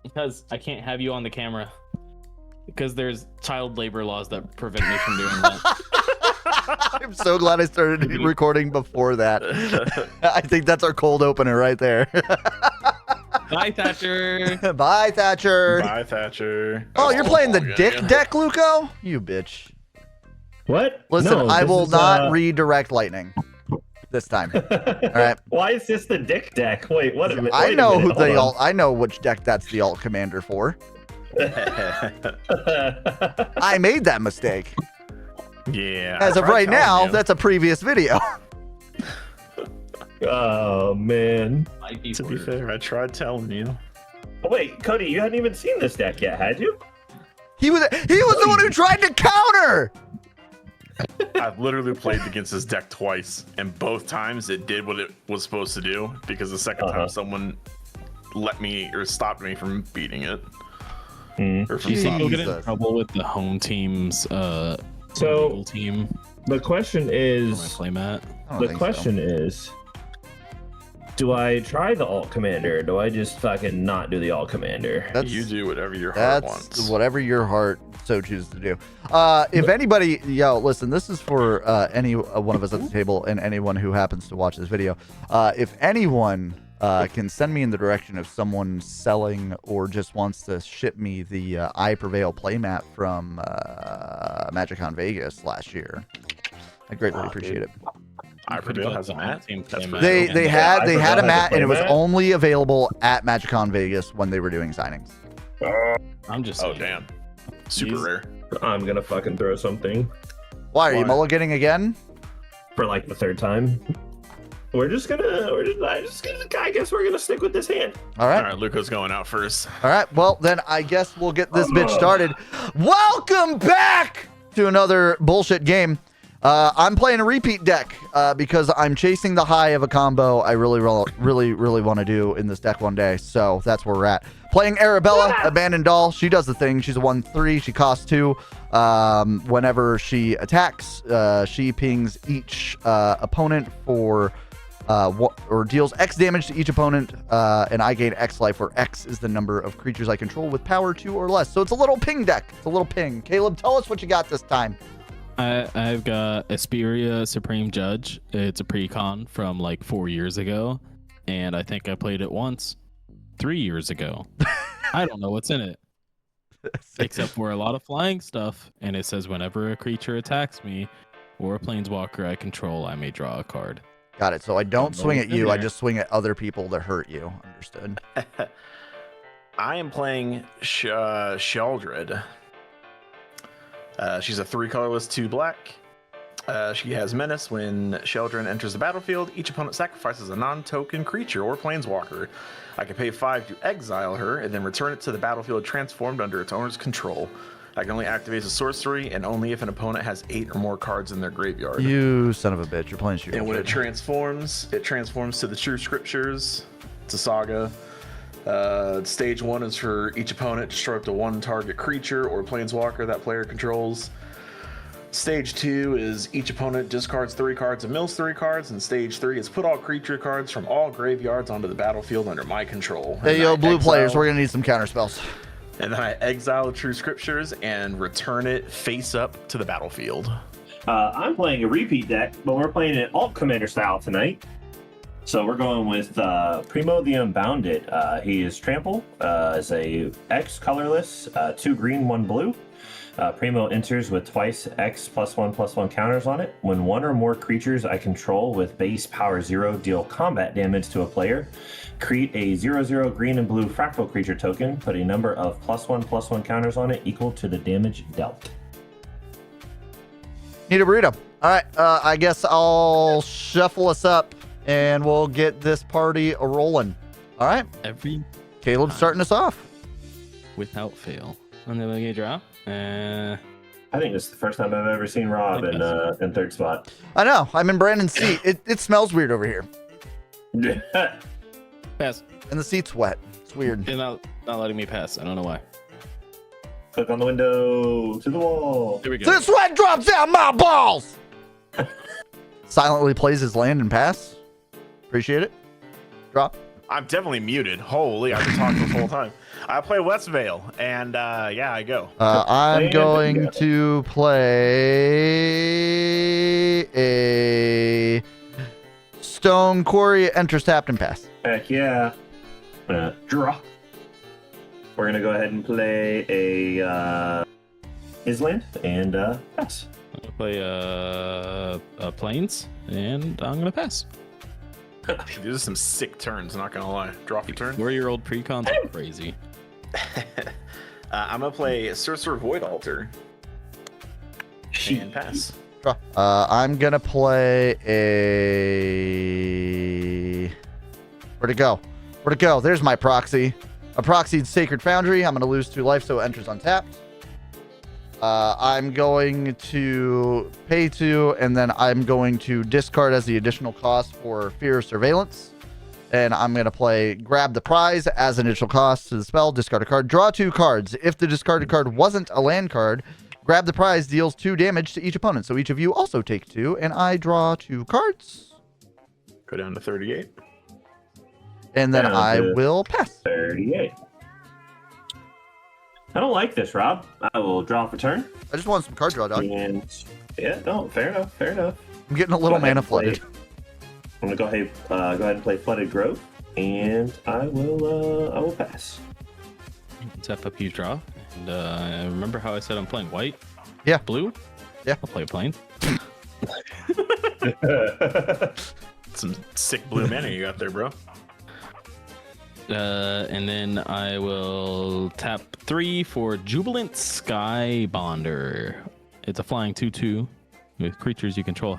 Because I can't have you on the camera. Because there's child labor laws that prevent me from doing that. I'm so glad I started recording before that. I think that's our cold opener right there. Bye, Thatcher. Bye, Thatcher. Bye, Thatcher. Oh, you're playing the dick deck, Luco? You bitch. What? Listen, No, I this will is, not redirect lightning this time. All right. Why is this the dick deck? Wait, what a minute. I know who the alt. I know which deck that's the alt commander for. I made that mistake. Yeah. As of right now, that's a previous video. Oh man. To be fair, I tried telling you. Oh, wait, Cody, you hadn't even seen this deck yet, had you? He was the one who tried to counter. I've literally played against this deck twice, and both times it did what it was supposed to do, because the second time someone let me or stopped me from beating it. Or from You think you'll get in Jesus. trouble with the home team's So team the question for my is, playmat? I don't the think question is, do I try the alt commander, or do I just fucking not do the alt commander? You do whatever your heart That's wants. whatever your heart so chooses to do. If anybody, listen, this is for any one of us at the table and anyone who happens to watch this video. If anyone can send me in the direction of someone selling or just wants to ship me the I Prevail playmat from MagicCon Vegas last year, I greatly appreciate it. Arabella has a mat. That's pretty They cool. they had Arabella a mat, has a and it was playmat? only available at MagicCon Vegas when they were doing signings. I'm just Oh saying. damn. Super These- rare. I'm gonna fucking throw something Why are you Why? mulliganing again? for like the third time. I guess we're gonna stick with this hand. All right. All right, Luco's going out first. All right, well, then I guess we'll get this bitch started. Welcome back to another bullshit game. I'm playing a repeat deck because I'm chasing the high of a combo I really want to do in this deck one day. So that's where we're at. Playing Arabella, Abandoned Doll. She does the thing. She's a 1/3. She costs 2. Whenever she attacks, she pings each opponent for... or deals X damage to each opponent, and I gain X life, where X is the number of creatures I control with power 2 or less. So it's a little ping deck. It's a little ping. Caleb, tell us what you got this time. I've got Isperia Supreme Judge. It's a precon from like 4 years ago, and I think I played it once 3 years ago. I don't know what's in it, except for a lot of flying stuff, and it says whenever a creature attacks me or a planeswalker I control, I may draw a card. Got it. So I don't swing at it's in you. I there. just swing at other people that hurt you. Understood. I am playing Sheoldred. She's a 3 colorless, 2 black. She has Menace. When Sheoldred enters the battlefield, each opponent sacrifices a non-token creature or planeswalker. I can pay 5 to exile her and then return it to the battlefield transformed under its owner's control. I can only activate a sorcery, and only if an opponent has 8 or more cards in their graveyard. You son of a bitch. You're playing Shield. And when it transforms to the True Scriptures. It's a saga. Stage 1 is for each opponent, destroy up to 1 target creature or planeswalker that player controls. Stage 2 is each opponent discards 3 cards and mills 3 cards. And Stage 3 is put all creature cards from all graveyards onto the battlefield under my control. Hey, And yo, I blue exile- players, we're going to need some counter spells. And then I exile True Scriptures and return it face up to the battlefield. I'm playing a repeat deck, but we're playing it alt commander style tonight. So we're going with Primo the Unbounded. He is trample, is a X colorless, 2 green, 1 blue. Primo enters with twice X +1/+1 counters on it. When 1 or more creatures I control with base power 0 deal combat damage to a player, create a 0/0 green and blue fractal creature token, put a number of +1/+1 counters on it equal to the damage dealt. Need a burrito. All right, I guess I'll shuffle us up and we'll get this party a-rolling. All right, Every Caleb's starting us off. without fail. And then we get draw. I think this is the first time I've ever seen Rob in third spot. I know. I'm in Brandon's seat. It smells weird over here. Pass. And the seat's wet. It's weird. It's not letting me pass. I don't know why. Click on the window to the wall. There we go. The sweat drops down my balls! Silently plays his land and pass. Appreciate it. Drop. I'm definitely muted. Holy, I've been talking this whole time. I play Westvale, and yeah, I go. I'm And going go. to play a Stone Quarry, enters tapped and pass. Heck yeah. Draw. We're gonna go ahead and play a Island and pass. I'm gonna play Plains, and I'm gonna pass. These are some sick turns, not gonna lie. Draw for turn. 4-year-old precons are crazy. I'm gonna play Sorcerer Void Altar and pass. Draw. I'm gonna play a. Where'd it go? Where'd it go? There's my proxy. A proxied Sacred Foundry. I'm gonna lose 2 life, so it enters untapped. I'm going to pay 2, and then I'm going to discard as the additional cost for Fear of Surveillance. And I'm going to play Grab the Prize as an additional cost to the spell, discard a card, draw 2 cards. If the discarded card wasn't a land card, Grab the Prize deals 2 damage to each opponent. So each of you also take 2, and I draw 2 cards. Go down to 38. And then Down I to will pass. 38. I don't like this, Rob. I will draw for turn. I just want some card draw, dog. And yeah, no, fair enough, fair enough. I'm getting a little Go ahead mana and play- flooded. I'm gonna go ahead and play Flooded Grove, and I will pass. Tap up, you draw. And remember how I said I'm playing white? Yeah. Blue? Yeah. I'll play Plains. Some sick blue mana you got there, bro. And then I will tap 3 for Jubilant Sky Bonder. It's a flying 2/2 with creatures you control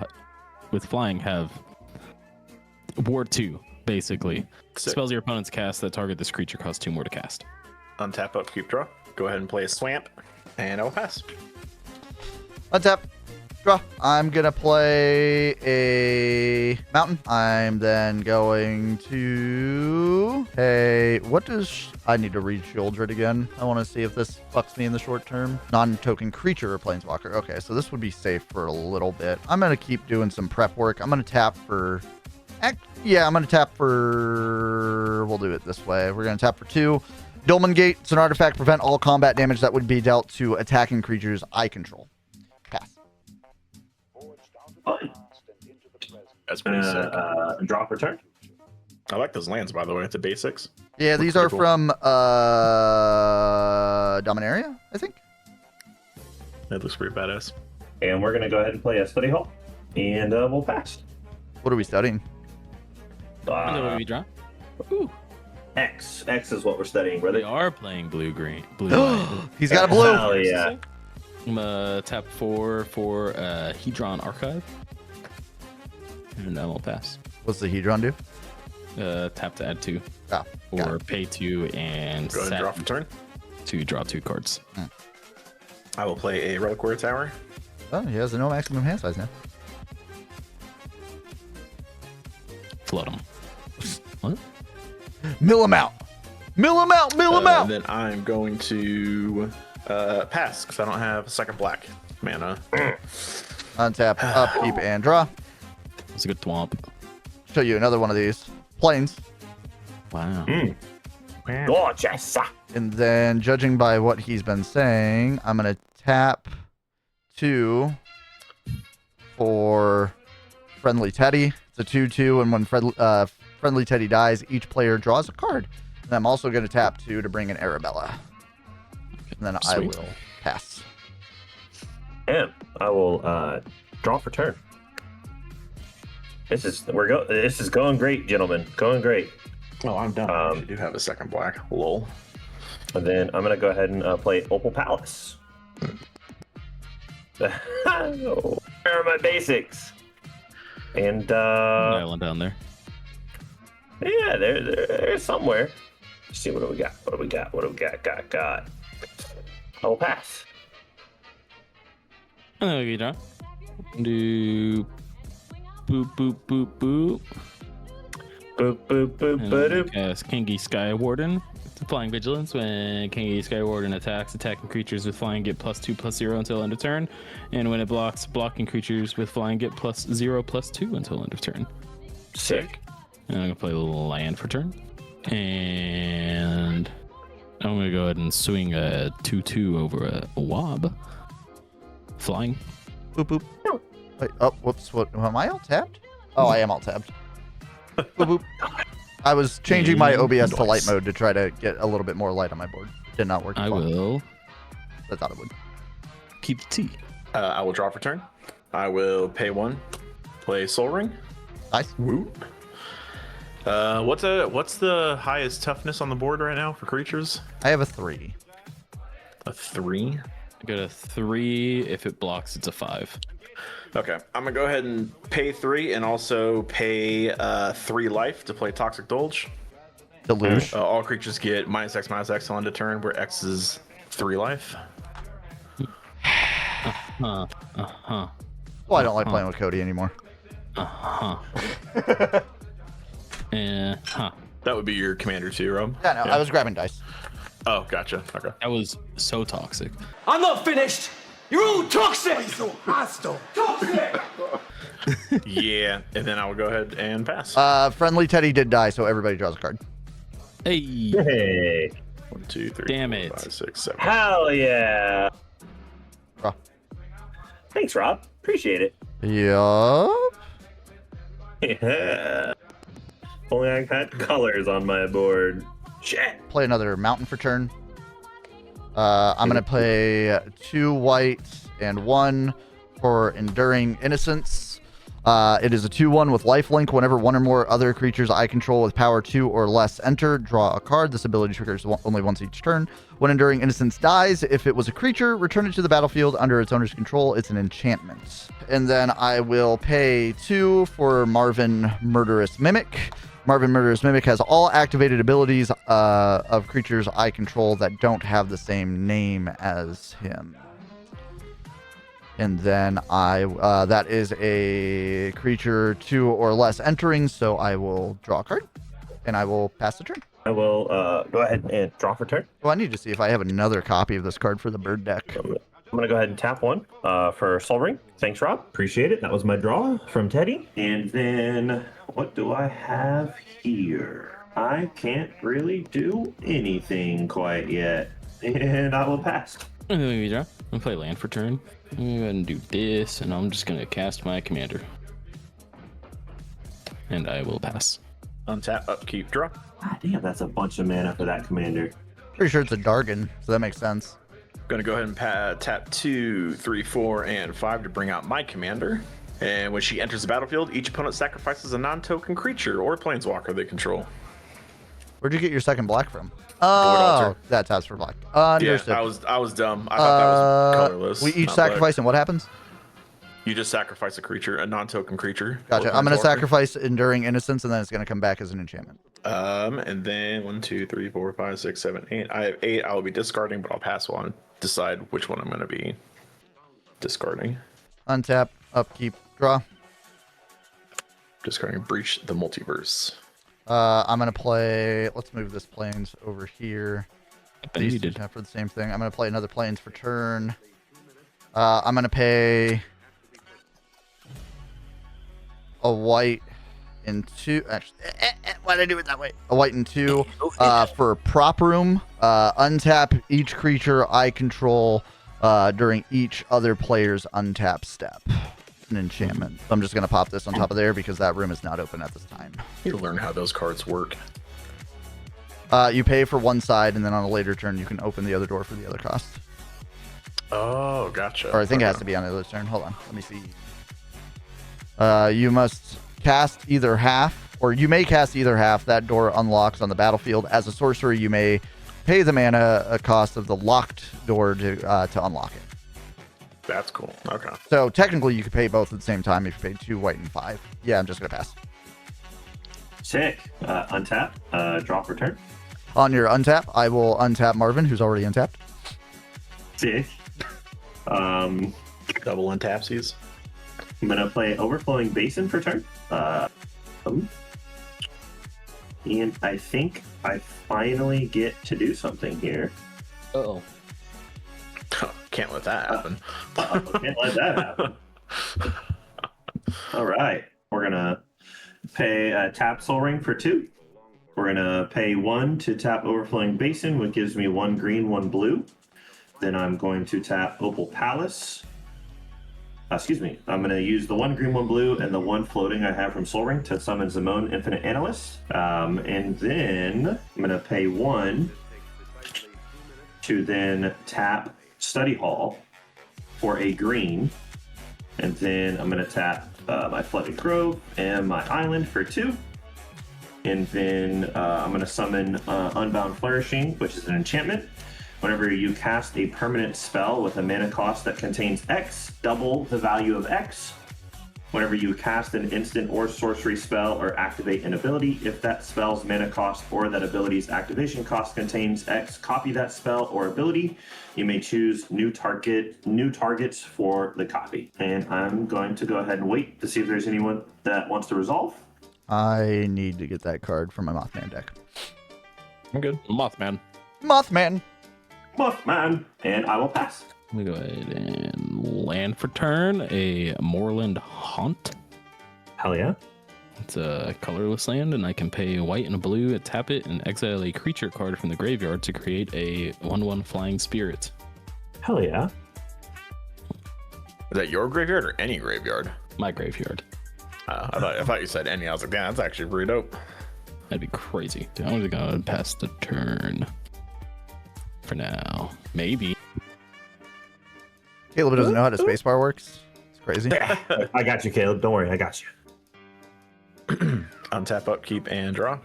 with flying have Ward 2, basically. Sick. Spells your opponents cast that target this creature cost 2 more to cast. Untap, upkeep, draw. Go ahead and play a Swamp, and I will pass. Untap. Draw. I'm going to play a mountain. I'm then going to... Hey, what does... I need to read Sheoldred again. I want to see if this fucks me in the short term. Non-token creature or planeswalker. Okay, so this would be safe for a little bit. I'm going to keep doing some prep work. I'm going to tap for... Yeah, I'm going to tap for... We'll do it this way. We're going to tap for 2. Dolmen Gate. It's an artifact. Prevent all combat damage that would be dealt to attacking creatures I control. Pass. Fine. That's pretty sick. Draw for turn. I like those lands, by the way. It's a basics. Yeah, these are Pretty cool. from Dominaria, I think. That looks pretty badass. And we're gonna go ahead and play a Study Hall, and we'll pass. What are we studying? And then we draw. Ooh, X is what we're studying, brother. we are playing blue-green. Blue-white. He's got a blue. Hell yeah. I'm tap 4 for Hedron Archive. And then we'll pass. What's the Hedron do? Tap to add 2. Oh, got Or it. pay 2 and Go ahead and draw for set turn. to draw 2 cards. I will play a Reliquary Tower. Oh, he has no maximum hand size now. Flood them. What? Mill him out. Mill him out. Mill him out. Then I'm going to pass because I don't have second black mana. Untap, upkeep, and draw. It's a good thwomp. Show you another one of these. Plains. Wow. Gorgeous. And then, judging by what he's been saying, I'm going to tap 2 for Friendly Teddy. It's a 2/2, and when Friendly Teddy dies, each player draws a card. And I'm also going to tap 2 to bring in Arabella. And then I Sweet. will pass. And I will draw for turn. This is going great, gentlemen. Going great. Oh, I'm done. I actually do have a second black. Lol. And then I'm gonna go ahead and play Opal Palace. Where are my basics? And Island down there. yeah, they're somewhere. Let's see, what do we got? What do we got? Got. I will pass. And then we draw. Do boop boop boop boop. Boop boop boop And then boop. we cast Kingy Sky Warden. It's a flying vigilance. When Kingy Sky Warden attacks, attacking creatures with flying get +2/+0 until end of turn. And when it blocks, blocking creatures with flying get +0/+2 until end of turn. Sick. And I'm gonna play a little land for turn. And I'm gonna go ahead and swing a 2/2 over a wob. Flying. Boop boop. Wait, oh, whoops. What? Am I all tapped? Oh, I am all tapped. Boop boop. I was changing my OBS to light mode to try to get a little bit more light on my board. Did not work. I will I thought it would. keep the T. I will draw for turn. I will pay 1. Play Soul Ring. Nice. Woo. What's the highest toughness on the board right now for creatures? I have a 3. A 3. I got a 3. If it blocks, it's a 5. Okay, I'm gonna go ahead and pay 3 and also pay 3 life to play Toxic Dolge. Deluge. All creatures get -X on the turn, where X is 3 life. Well, I don't like playing with Cody anymore. And That would be your commander too, Rob. Yeah, no, I was grabbing dice. Oh, gotcha. Okay. that was so toxic. I'm not finished. You're all toxic. Why so hostile? Toxic. Yeah, and then I will go ahead and pass. Friendly Teddy did die, so everybody draws a card. Hey, Hey, 1, 2, 3, Damn 4, it. 5, 6, 7. hell yeah! Draw. Thanks, Rob. Appreciate it. Yup. Yeah. Only I had colors on my board. Shit. Play another mountain for turn. I'm gonna play 2 white and 1 for Enduring Innocence. It is a 2/1 with lifelink. Whenever one or more other creatures I control with power 2 or less enter, draw a card. This ability triggers only once each turn. When Enduring Innocence dies, if it was a creature, return it to the battlefield under its owner's control. It's an enchantment. And then I will pay 2 for Marvin Murderous Mimic. Marvin Murderous Mimic has all activated abilities of creatures I control that don't have the same name as him. And then that is a creature 2 or less entering, so I will draw a card, and I will pass the turn. I will go ahead and draw for turn. Well, I need to see if I have another copy of this card for the bird deck. I'm going to go ahead and tap 1 for Soul Ring. Thanks, Rob. Appreciate it. That was my draw from Teddy. And then what do I have here? I can't really do anything quite yet. And I will pass. And then we draw. I'm gonna play land for turn. I'm gonna go ahead and do this, and I'm just gonna cast my commander. And I will pass. Untap, upkeep, draw. God damn, that's a bunch of mana for that commander. Pretty sure it's a Dargon, so that makes sense. Gonna go ahead and tap 2, 3, 4, and 5 to bring out my commander. And when she enters the battlefield, each opponent sacrifices a non-token creature or planeswalker they control. Where'd you get your second black from? altar. Oh, that taps for black. Understood. Yeah, I was dumb. I thought that was colorless. We each not sacrifice, and what happens? black. You just sacrifice a creature, a non-token creature. Gotcha. or I'm going to planeswalker. sacrifice Enduring Innocence, and then it's going to come back as an enchantment. And then 1, 2, 3, 4, 5, 6, 7, 8. I have 8. I will be discarding, but I'll pass one. Decide which one I'm going to be discarding. Untap, upkeep, draw. Discarding Breach the Multiverse. I'm going to play... Let's move this plains over here. I bet you These two did. tap for the same thing. I'm going to play another plains for turn. I'm going to pay a white and 2. Actually, why did I do it that way? A white and 2 for prop room. Untap each creature I control during each other player's untap step. An enchantment. So I'm just going to pop this on top of there because that room is not open at this time. You learn how those cards work. You pay for one side, and then on a later turn, you can open the other door for the other cost. Oh, gotcha. Or I think it has to be on the other turn. Hold on. Let me see. You must cast either half, or you may cast either half. That door unlocks on the battlefield. As a sorcerer, you may pay the mana cost of the locked door to unlock it. That's cool. Okay. So technically, you could pay both at the same time if you paid 2 white and 5. Yeah, I'm just going to pass. Sick. Untap. Draw for turn. On your untap, I will untap Marvin, who's already untapped. Sick. Double untapsies. I'm gonna play Overflowing Basin for turn. And I think I finally get to do something here. Oh. Can't let that happen. Can't let that happen. All right, we're gonna pay a tap Soul Ring for 2. We're gonna pay 1 to tap Overflowing Basin, which gives me 1 green, 1 blue. Then I'm going to tap Opal Palace. I'm gonna use the 1 green, 1 blue, and the 1 floating I have from Soul Ring to summon Zimone Infinite Analyst. And then I'm gonna pay 1 to then tap Study Hall for a green. And then I'm gonna tap my Flooded Grove and my Island for 2. And then I'm going to summon Unbound Flourishing, which is an enchantment. Whenever you cast a permanent spell with a mana cost that contains X, double the value of X. Whenever you cast an instant or sorcery spell or activate an ability, if that spell's mana cost or that ability's activation cost contains X, copy that spell or ability. You may choose new targets for the copy. And I'm going to go ahead and wait to see if there's anyone that wants to resolve. I need to get that card from my Mothman deck. I'm good. Mothman. Mothman. Mothman, and I will pass. Let me go ahead and land for turn a Moorland Haunt. Hell yeah. It's a colorless land, and I can pay a white and a blue, tap it, and exile a creature card from the graveyard to create a 1/1 flying spirit. Hell yeah. Is that your graveyard or any graveyard? My graveyard. I thought you said any. I was like, damn, that's actually pretty dope. That'd be crazy. Dude, I'm just gonna pass the turn for now. Maybe. Caleb doesn't know how the spacebar works. It's crazy. I got you, Caleb. Don't worry, I got you. Untap, upkeep, and draw.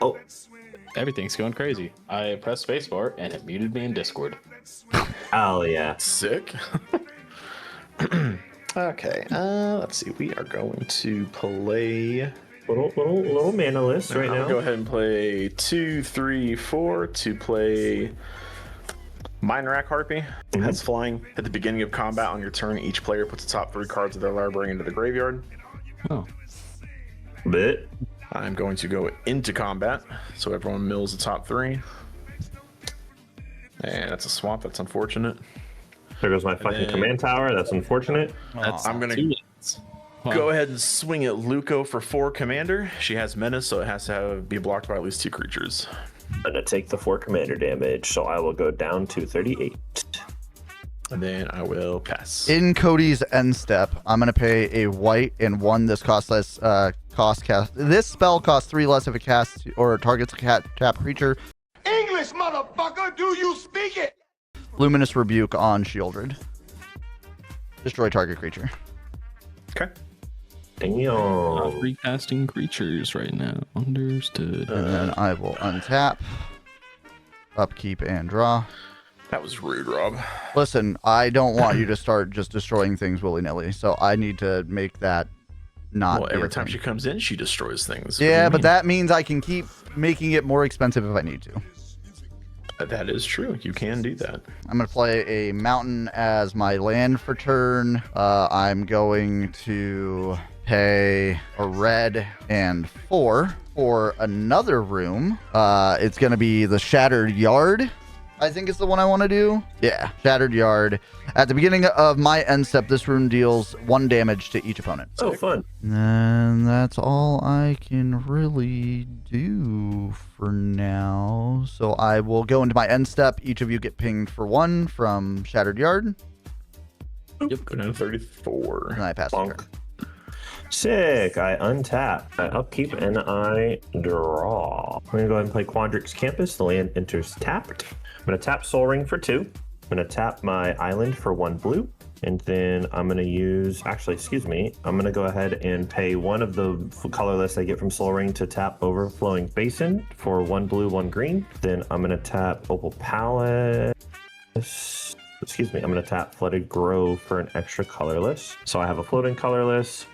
Oh, Everything's going crazy. I pressed spacebar and it muted me in Discord. hell yeah. Sick. Okay, let's see. We are going to play. Little mana list right I'm now. gonna go ahead and play 2, 3, 4 to play Mind Rack Harpy. That's flying. At the beginning of combat on your turn, each player puts the top 3 cards of their library into the graveyard. Oh. Bit. I'm going to go into combat, so everyone mills the top 3. And that's a swamp. That's unfortunate. There goes my fucking command tower. That's unfortunate. I'm gonna go ahead and swing at Luco for 4 commander. She has menace, so it has to be blocked by at least 2 creatures. I'm gonna take the 4 commander damage, so I will go down to 38. And then I will pass. In Cody's end step, I'm gonna pay a white and 1. This costs less. This spell costs 3 less if it casts or targets a tap creature. English, motherfucker, do you speak it? Luminous Rebuke on Sheoldred. Destroy target creature. Okay. Damn. Recasting creatures right now. Understood. And then I will untap, upkeep, and draw. That was rude, Rob. Listen, I don't want you to start just destroying things willy-nilly, so I need to make that not. Well, be a every time thing. she comes in, she destroys things. Yeah, but that means I can keep making it more expensive if I need to. That is true. You can do that. I'm going to play a mountain as my land for turn. I'm going to pay a red and 4 for another room. It's going to be the Shattered Yard, I think is the one I want to do. Yeah, Shattered Yard. At the beginning of my end step, this rune deals 1 damage to each opponent. Oh, fun. And that's all I can really do for now. So I will go into my end step. Each of you get pinged for 1 from Shattered Yard. Yep. Go down to 34. And I pass the Bonk. turn. Sick. I untap, I upkeep, and I draw. I'm gonna go ahead and play Quandrix Campus. The land enters tapped. I'm gonna tap Soul Ring for 2. I'm gonna tap my island for 1 blue. And then I'm gonna use, I'm gonna go ahead and pay 1 of the colorless I get from Soul Ring to tap Overflowing Basin for 1 blue, 1 green. Then I'm gonna tap Opal Palace. I'm gonna tap Flooded Grove for an extra colorless. So I have a floating colorless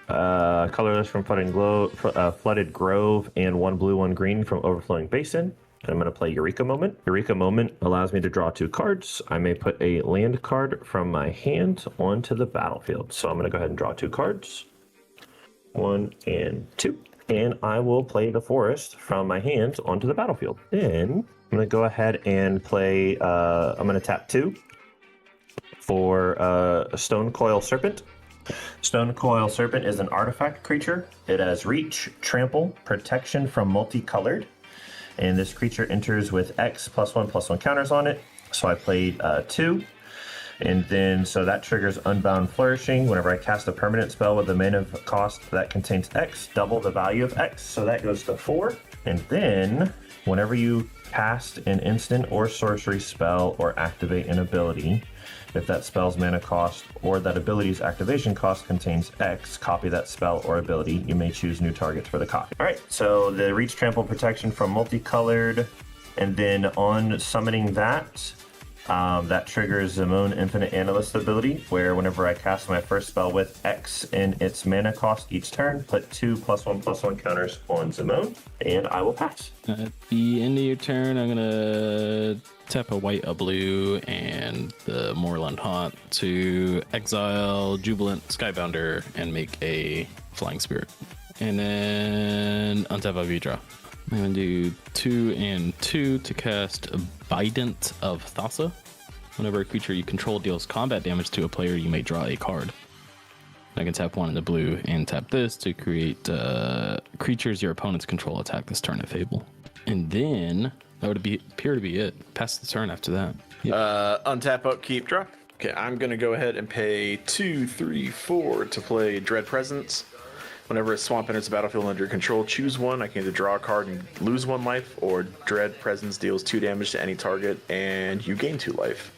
from Flooded Grove, and 1 blue, 1 green from Overflowing Basin. And I'm going to play Eureka Moment. Eureka Moment allows me to draw 2 cards. I may put a land card from my hand onto the battlefield. So I'm going to go ahead and draw 2 cards. 1 and 2. And I will play the forest from my hand onto the battlefield. Then I'm going to go ahead and play, I'm going to tap 2 for a Stone Coil Serpent. Stone Coil Serpent is an artifact creature. It has reach, trample, protection from multicolored, and this creature enters with X +1/+1 counters on it. So I played 2, and then so that triggers Unbound Flourishing. Whenever I cast a permanent spell with a mana cost that contains X, double the value of X. So that goes to 4, and then whenever you cast an instant or sorcery spell or activate an ability, if that spell's mana cost or that ability's activation cost contains X, copy that spell or ability. You may choose new targets for the copy. All right, so the reach, trample, protection from multicolored, and then on summoning that, that triggers Zimone Infinite Analyst ability, where whenever I cast my first spell with X in its mana cost each turn, put 2 +1/+1 counters on Zimone, and I will pass. At the end of your turn, I'm gonna tap a white, a blue, and the Moorland Haunt to exile Jubilant Skybounder and make a Flying Spirit. And then untap a V-draw. I'm gonna do 2 and 2 to cast Bident of Thassa. Whenever a creature you control deals combat damage to a player, you may draw a card. I can tap 1 in the blue and tap this to create creatures your opponents control attack this turn at Fable. And then that would appear to be it. Pass the turn after that. Untap, upkeep, draw. Okay, I'm gonna go ahead and pay 2, 3, 4 to play Dread Presence. Whenever a swamp enters the battlefield under your control, choose one. I can either draw a card and lose 1 life, or Dread Presence deals 2 damage to any target and you gain 2 life.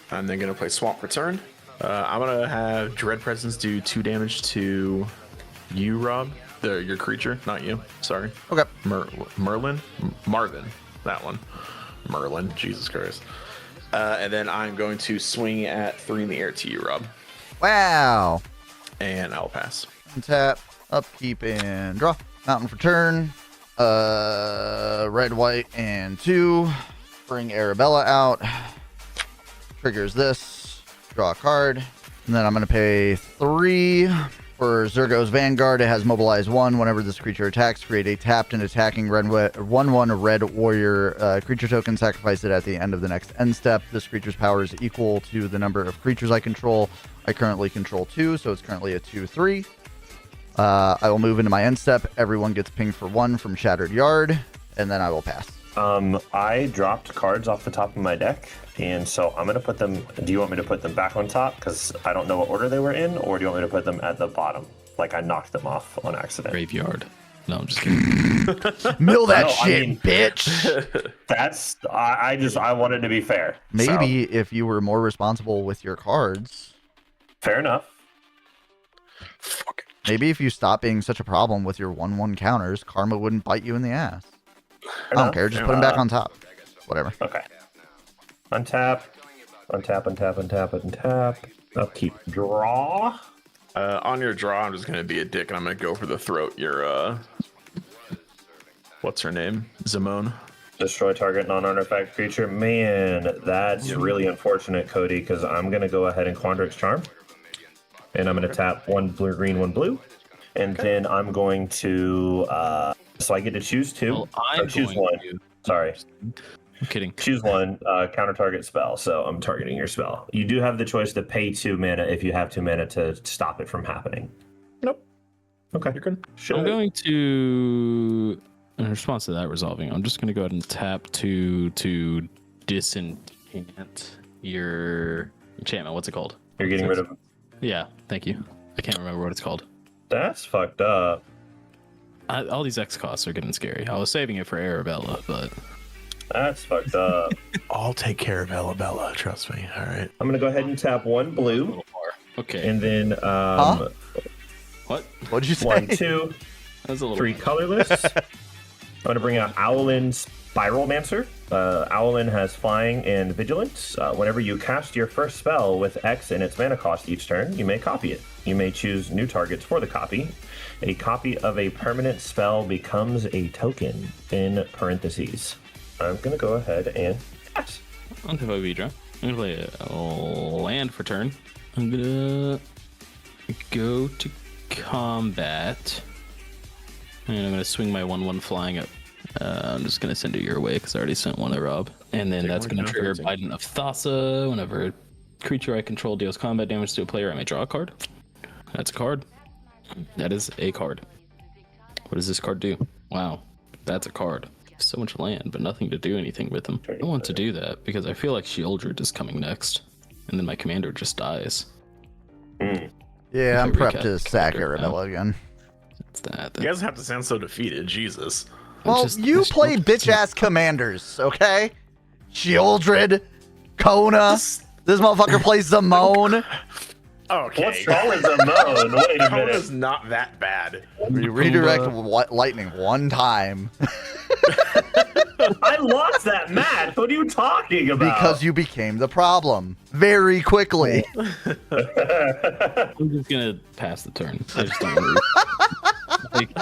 I'm then gonna play Swamp Return. I'm gonna have Dread Presence do 2 damage to you, Rob. Your creature, not you. Sorry. Okay. Marvin, that one. Merlin, Jesus Christ. And then I'm going to swing at 3 in the air to you, Rob. Wow. And I'll pass. Tap, upkeep, and draw. Mountain for turn. Red, white, and 2. Bring Arabella out. Triggers this. Draw a card. And then I'm going to pay 3 for Zergo's Vanguard. It has mobilize 1. Whenever this creature attacks, create a tapped and attacking 1/1 red warrior creature token. Sacrifice it at the end of the next end step. This creature's power is equal to the number of creatures I control. I currently control 2, so it's currently a 2/3. I will move into my end step. Everyone gets pinged for 1 from Shattered Yard, and then I will pass. I dropped cards off the top of my deck, and so I'm going to put them... Do you want me to put them back on top? Because I don't know what order they were in, or do you want me to put them at the bottom? Like I knocked them off on accident. Graveyard. No, I'm just kidding. Mill that No, shit, bitch! That's... I wanted to be fair. Maybe So, if you were more responsible with your cards... fair enough. Maybe if you stop being such a problem with your 1/1 counters, karma wouldn't bite you in the ass. I don't care. Just put them back on top. Whatever. Okay. Untap. Upkeep. Draw. On your draw, I'm just going to be a dick, and I'm going to go for the throat. Your, what's her name? Zimone. Destroy target non-artifact creature. Man, that's really unfortunate, Cody, because I'm going to go ahead and Quandrix Charm. And I'm going to tap 1 blue, green, 1 blue. And then I'm going to... so I get to choose 2. Well, I'm choose going 1. to. Sorry. I'm kidding. Choose 1 counter target spell. So I'm targeting your spell. You do have the choice to pay 2 mana if you have 2 mana to stop it from happening. Nope. Okay. You're good. I'm going to... In response to that resolving, I'm just going to go ahead and tap to disenchant your enchantment. What's it called? You're getting rid of... Yeah, thank you. I can't remember what it's called. That's fucked up. All these X costs are getting scary. I was saving it for Arabella, but... That's fucked up. I'll take care of Arabella, trust me. All right. I'm going to go ahead and tap 1 A blue. little more. Okay. And then What? What'd you say? 1, 2, That was a little 3 colorless. I'm going to bring out Owlin's Spiralmancer. Owlin has flying and vigilance. Whenever you cast your first spell with X in its mana cost each turn, you may copy it. You may choose new targets for the copy. A copy of a permanent spell becomes a token in parentheses. I'm going to go ahead and pass. On to Vidra. I'm going to play a land for turn. I'm going to go to combat. And I'm going to swing my 1/1 flying up. I'm just going to send it your way because I already sent one to Rob. And then that's going to trigger Bident of Thassa. Whenever creature I control deals combat damage to a player, I may draw a card. That's a card. That is a card. What does this card do? Wow, that's a card. So much land, but nothing to do anything with them. I don't want to do that because I feel like Sheoldred is coming next, and then my commander just dies. Yeah, I'm prepped to Recap sack commander Arabella again. It's that. You guys have to sound so defeated. Jesus. Well, you play bitch-ass commanders, okay? Sheoldred, Kona. This motherfucker plays Zamone. Okay. What's wrong with Zamone? Wait a minute. Kona's not that bad. We redirect lightning one time. I lost that match. What are you talking about? Because you became the problem very quickly. I'm just gonna pass the turn. I just don't want to.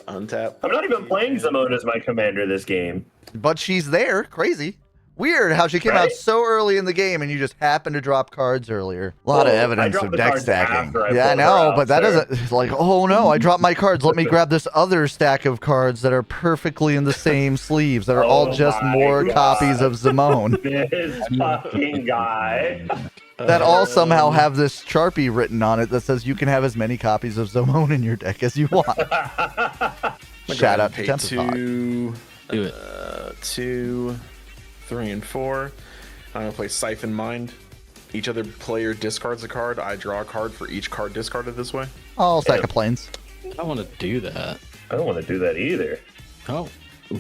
Untap. I'm not even playing Zamone as my commander this game. But she's there. Crazy. Weird how she came out Right? so early in the game and you just happened to drop cards earlier. A lot of Well, I evidence dropped of the deck cards stacking. after I Yeah, I pulled her know, out, but that so- doesn't. It's like, oh no, I dropped my cards. Let me grab this other stack of cards that are perfectly in the same sleeves that are all Oh just my more God. copies of Zamone This fucking guy. that all somehow have this Sharpie written on it that says you can have as many copies of Zamone in your deck as you want. Shout out to Pay Tempest Pod. 2, Do it. 2, 3, and 4. I'm gonna play Siphon Mind. Each other player discards a card. I draw a card for each card discarded this way. All stack of planes. I want to do that. I don't want to do that either. I don't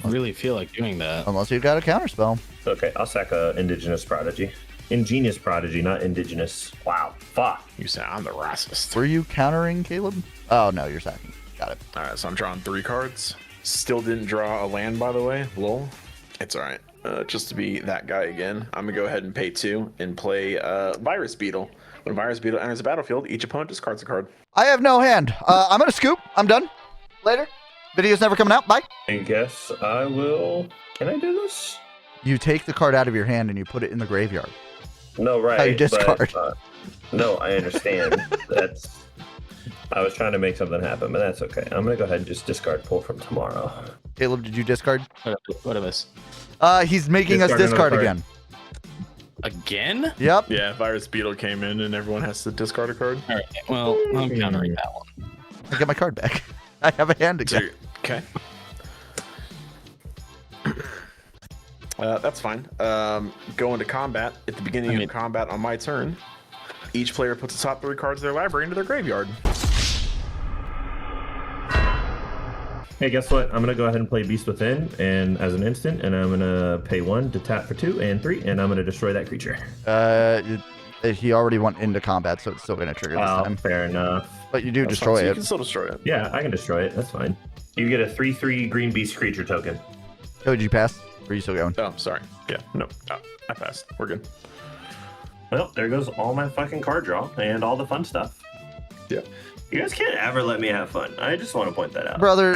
really feel like doing that. Unless you've got a counterspell. Okay, I'll sack a Indigenous Prodigy. Ingenious Prodigy, not Indigenous. Wow, fuck. You say I'm the racist. Were you countering, Caleb? Oh no, you're sacking. Got it. All right, so I'm drawing 3 cards. Still didn't draw a land, by the way. Lol. It's all right. Just to be that guy again, I'm gonna go ahead and pay 2 and play Virus Beetle. When Virus Beetle enters the battlefield, each opponent discards a card. I have no hand. I'm gonna scoop. I'm done. Later. Video's never coming out. Bye. I guess I will. Can I do this? You take the card out of your hand and you put it in the graveyard. No, right. How you discard. But, no, I understand. That's. I was trying to make something happen, but that's okay. I'm gonna go ahead and just discard pull from tomorrow. Caleb, did you discard? What of this? He's making us Discard discard another again. Again? Yep. Yeah, Virus Beetle came in and everyone has to discard a card. All right. Well, I'm countering that one. I get my card back. I have a hand So, again. okay. That's fine. Go into combat. At the beginning of combat on my turn, each player puts the top 3 cards of their library into their graveyard. Hey, guess what? I'm gonna go ahead and play Beast Within, and as an instant, and I'm gonna pay 1 to tap for 2 and 3, and I'm gonna destroy that creature. He already went into combat, so it's still gonna trigger this time. Fair enough. But you do That's destroy fine, so You it. can still destroy it. Yeah, I can destroy it. That's fine. You get a 3/3 green beast creature token. Oh, did you pass? Or are you still going? Oh, sorry. Yeah, no, I passed. We're good. Well, there goes all my fucking card draw and all the fun stuff. Yeah. You guys can't ever let me have fun. I just want to point that out. Brother,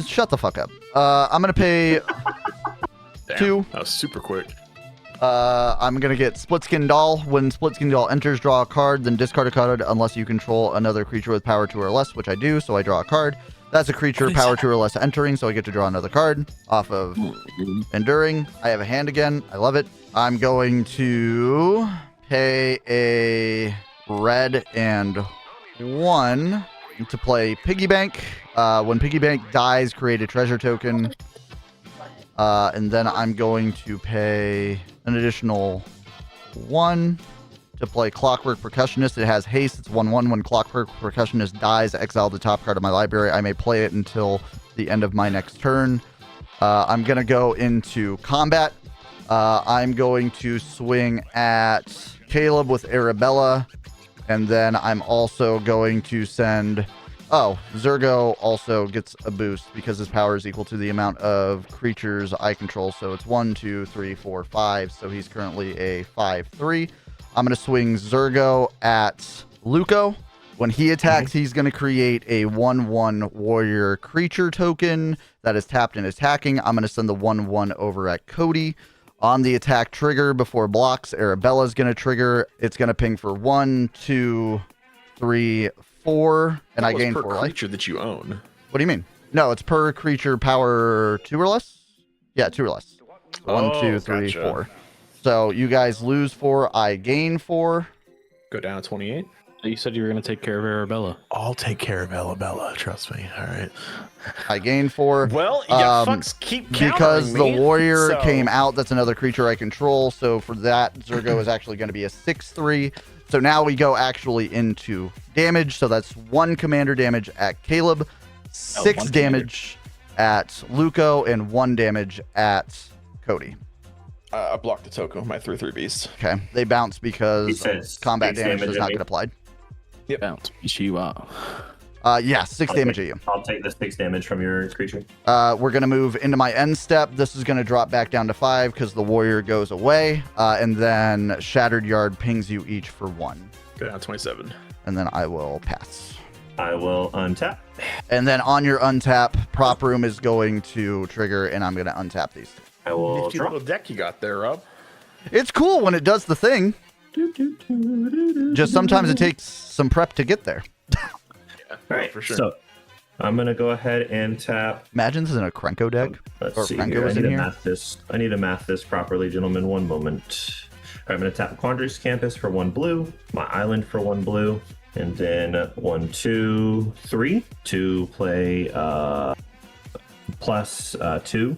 shut the fuck up. I'm gonna pay Damn, 2. That was super quick. I'm gonna get Split Skin Doll. When Split Skin Doll enters, draw a card, then discard a card unless you control another creature with power 2 or less, which I do, so I draw a card. That's a creature power 2 or less entering, so I get to draw another card off of Enduring. I have a hand again. I love it. I'm going to pay a red and 1 to play Piggy Bank. When Piggy Bank dies, create a treasure token. And then I'm going to pay an additional 1 to play Clockwork Percussionist. It has haste. It's 1/1. When Clockwork Percussionist dies, exile the top card of my library. I may play it until the end of my next turn. I'm going to go into combat. I'm going to swing at Caleb with Arabella. And then I'm also going to send... Oh, Zergo also gets a boost because his power is equal to the amount of creatures I control. So it's 1, 2, 3, 4, 5. So he's currently a 5/3. I'm going to swing Zergo at Luco. When he attacks, he's going to create a 1/1 warrior creature token that is tapped and attacking. I'm going to send the 1/1 over at Cody. On the attack trigger before blocks, Arabella is going to trigger. It's going to ping for 1, 2, 3, 4, and I gain 4 life. creature that you own. What do you mean? No, it's per creature power 2 or less? Yeah, 2 or less. One, Oh, two, three, gotcha. 4. So you guys lose 4. I gain 4. Go down to 28. You said you were going to take care of Arabella. I'll take care of Arabella. Trust me. All right. I gain 4. Well, you fucks keep Because the countering me, warrior so- came out, that's another creature I control. So for that, Zergo is actually going to be a 6/3. So now we go actually into damage. So that's 1 commander damage at Caleb, 6 1 damage at Luco, and 1 damage at Cody. I blocked the token with my 3/3 beast. Okay. They bounce He because says combat 6 damage damage does at not me. get applied. Bounce. Shiwa. Yeah, 6 damage at you. I'll take the 6 damage from your creature. We're going to move into my end step. This is going to drop back down to 5 because the warrior goes away. And then Shattered Yard pings you each for 1. Go down to 27. And then I will pass. I will untap. And then on your untap, Prop Room is going to trigger, and I'm going to untap these two. I will Nifty draw. little deck you got there, Rob. It's cool when it does the thing. Just sometimes it takes some prep to get there. All right, for sure. So I'm gonna go ahead and tap. Imagine this is in a Krenko deck. Let's Or see Krenko here. I is need in to here. math this. I need to math this properly, gentlemen. One moment. All right, I'm gonna tap Quandary's Campus for 1 blue, my island for 1 blue, and then 1, 2, 3 to play plus 2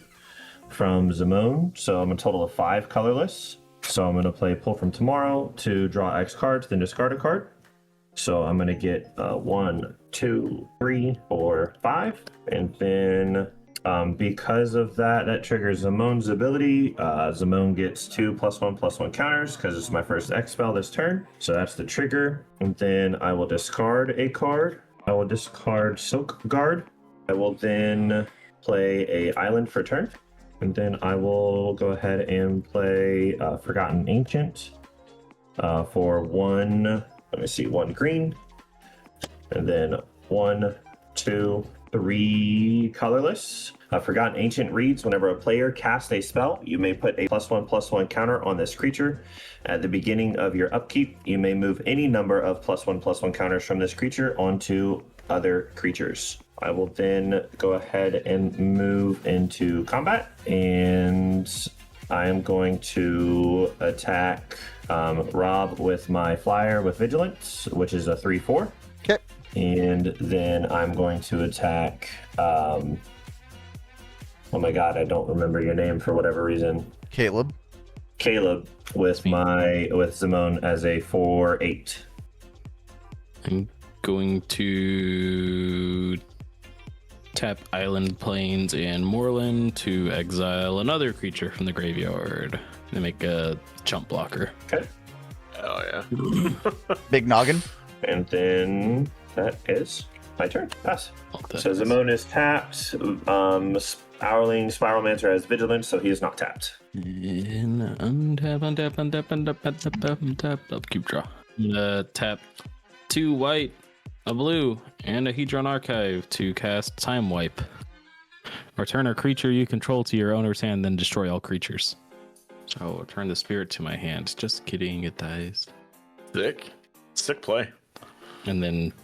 from Zamone. So I'm a total of 5 colorless. So I'm gonna play Pull from Tomorrow to draw X cards, then discard a card. So I'm gonna get 1, 2, 3, 4, 5, and then because of that, that triggers Zamone's ability. Zamone gets 2 +1/+1 counters because it's my first X spell this turn. So that's the trigger. And then I will discard a card. I will discard Silk Guard. I will then play a island for turn. And then I will go ahead and play Forgotten Ancient for 1. Let me see, 1 green, and then 1, 2, 3 colorless. Forgotten Ancient reads, whenever a player casts a spell, you may put a +1/+1 counter on this creature. At the beginning of your upkeep, you may move any number of +1/+1 counters from this creature onto other creatures. I will then go ahead and move into combat, and I am going to attack Rob with my flyer with Vigilance, which is a 3/4. Okay. And then I'm going to attack. Oh my god, I don't remember your name for whatever reason. Caleb. Caleb with Zamone as a 4/8. I'm going to tap Island Plains and Moorland to exile another creature from the graveyard and make a chump blocker. Okay. Oh, yeah. Big Noggin. And then that is my turn. Pass. So Zamone is tapped. Owling Spiralmancer has Vigilance, so he is not tapped. And untap. Upkeep draw. Tap 2 white, a blue, and a Hedron Archive to cast Time Wipe. Return a creature you control to your owner's hand, then destroy all creatures. So return the spirit to my hand. Just kidding, it dies. Sick play. And then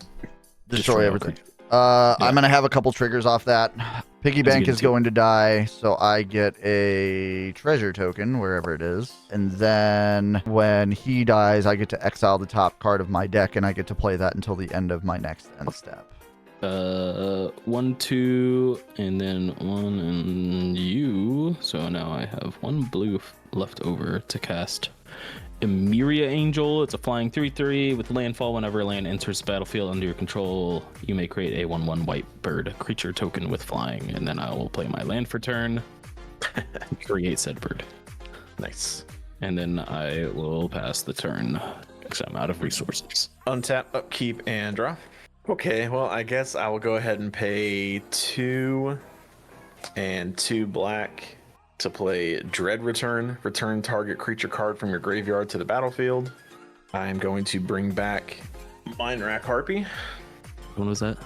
Destroy all everything. creatures. I'm going to have a couple triggers off that. Piggy Bank get is two. going to die, so I get a treasure token, wherever it is. And then when he dies, I get to exile the top card of my deck, and I get to play that until the end of my next end step. 1, 2, and then 1 and you. So now I have 1 blue left over to cast Isperia Angel. It's a flying 3/3 with landfall. Whenever a land enters the battlefield under your control, you may create a 1/1 white bird creature token with flying, and then I will play my land for turn. Create said bird, Nice. and then I will pass the turn because I'm out of resources. Untap, upkeep, and draw. Okay, well, I guess I will go ahead and pay 2 and 2 black to play Dread Return. Return target creature card from your graveyard to the battlefield. I am going to bring back Mind Rack Harpy. When was that?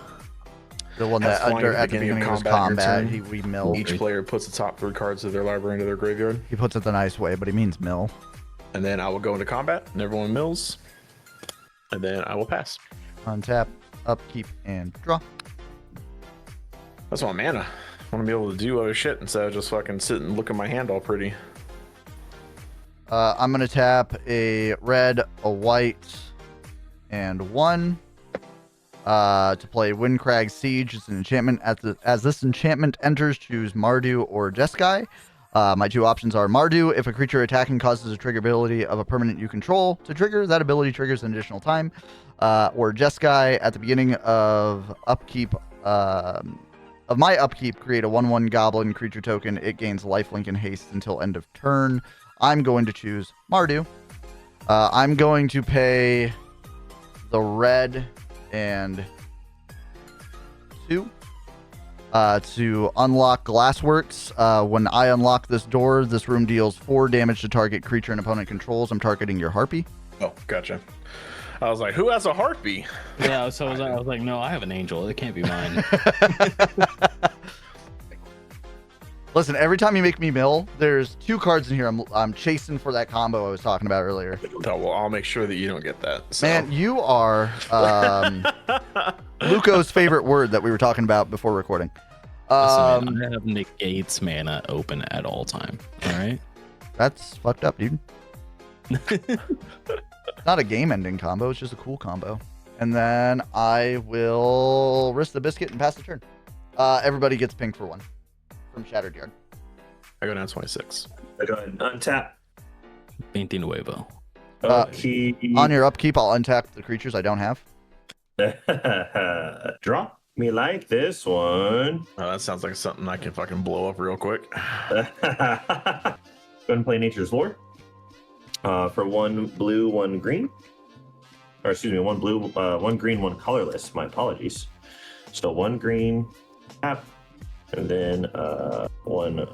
The one Has that flying at the beginning of his combat, he milled. Each player puts the top 3 cards of their library into their graveyard. He puts it the nice way, but he means mill. And then I will go into combat, and everyone mills. And then I will pass. Untap, upkeep, and draw. That's my mana. Want to be able to do other shit instead of just fucking sit and look at my hand all pretty. I'm gonna tap a red, a white, and 1 to play Windcrag Siege. It's an enchantment. As this enchantment enters, choose Mardu or Jeskai. My 2 options are Mardu. If a creature attacking causes a trigger ability of a permanent you control to trigger, that ability triggers an additional time. Or Jeskai. At the beginning of upkeep, of my upkeep, create a 1/1 goblin creature token. It gains lifelink and haste until end of turn. I'm going to choose Mardu. I'm going to pay the red and 2 to unlock Glassworks. When I unlock this door, this room deals 4 damage to target creature and opponent controls. I'm targeting your harpy. Oh, gotcha. I was like, who has a harpy? Yeah, so I was like, no, I have an angel. It can't be mine. Listen, every time you make me mill, there's 2 cards in here. I'm chasing for that combo I was talking about earlier. Oh, well, I'll make sure that you don't get that. So. Man, you are Luco's favorite word that we were talking about before recording. Listen, man, I have negates mana open at all time. All right. That's fucked up, dude. Not a game-ending combo. It's just a cool combo. And then I will risk the biscuit and pass the turn. Everybody gets pinged for 1 from Shattered Yard. I go down 26. Go ahead and untap. 20 nuevo. On your upkeep, I'll untap the creatures I don't have. Drop me like this one. Oh, that sounds like something I can fucking blow up real quick. Go ahead and play Nature's Lore. For 1 blue, 1 green. Or excuse me, 1 blue, 1 green, 1 colorless. My apologies. So 1 green, tap, and then 1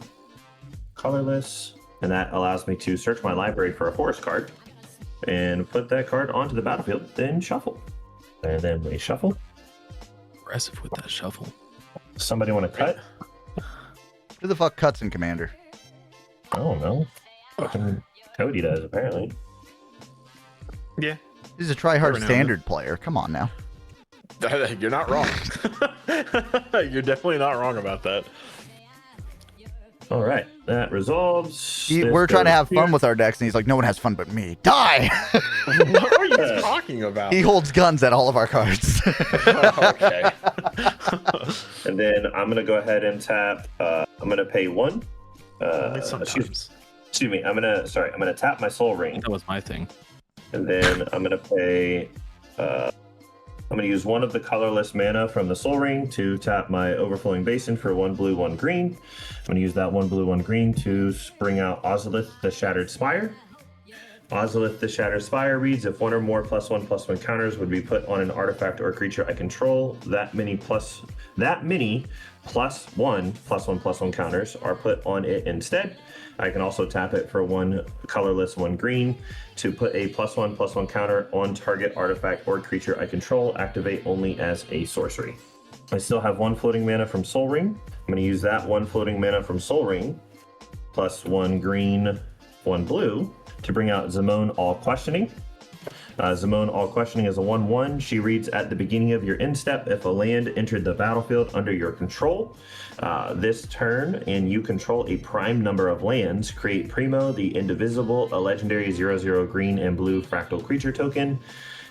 colorless. And that allows me to search my library for a forest card and put that card onto the battlefield, then shuffle. And then we shuffle. Aggressive with that shuffle. Somebody want to cut? Who the fuck cuts in Commander? I don't know. Fucking Cody does, apparently. Yeah. He's a try-hard Every now and standard player. Come on now. You're not wrong. You're definitely not wrong about that. All right, that resolves. We're trying to have fun with our decks, and he's like, no one has fun but me. Die! What are you talking about? He holds guns at all of our cards. Okay. And then I'm going to go ahead and tap. I'm going to pay 1. Sometimes. Excuse me. I'm going to tap my Soul Ring. That was my thing. And then I'm going to pay. I'm going to use 1 of the colorless mana from the Soul Ring to tap my Overflowing Basin for 1 blue, 1 green. I'm going to use that 1 blue, 1 green to bring out Ozolith the Shattered Spire. Ozolith the Shattered Spire reads, if 1 or more +1/+1 counters would be put on an artifact or creature I control, that many +1/+1 counters are put on it instead. I can also tap it for 1 colorless, 1 green to put a +1/+1 counter on target artifact or creature I control, activate only as a sorcery. I still have 1 floating mana from Soul Ring. I'm going to use that 1 floating mana from Soul Ring plus 1 green, 1 blue to bring out Zimone All Questioning. Zimone All Questioning is a 1/1. She reads, at the beginning of your end step, if a land entered the battlefield under your control this turn and you control a prime number of lands, create Primo, the indivisible, a legendary 0/0 green and blue fractal creature token.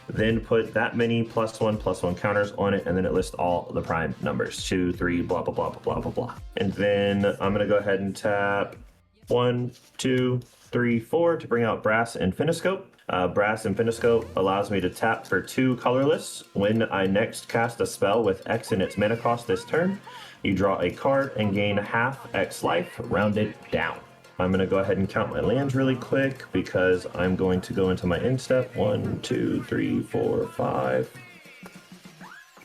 Then put that many +1/+1 counters on it, and then it lists all the prime numbers 2, 3, blah, blah, blah, blah, blah, blah. And then I'm going to go ahead and tap 1, 2, 3, 4 to bring out Brass and Finiscope. Brass and Finiscope allows me to tap for 2 colorless. When I next cast a spell with X in its mana cost this turn, you draw a card and gain half X life, rounded down. I'm going to go ahead and count my lands really quick because I'm going to go into my end step. 1, 2, 3, 4, 5,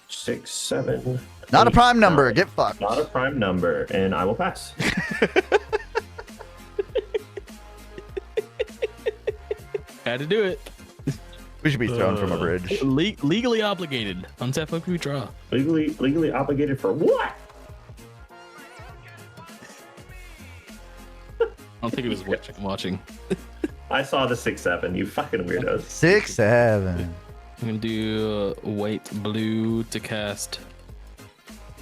6, 7. Not 8, a prime number. 9. Get fucked. Not a prime number, and I will pass. Had to do it. We should be thrown from a bridge. Legally obligated. Untap like we draw. Legally obligated for what? I don't think it was watching. I saw the 6/7. You fucking weirdos. 6, 7. I'm gonna do white blue to cast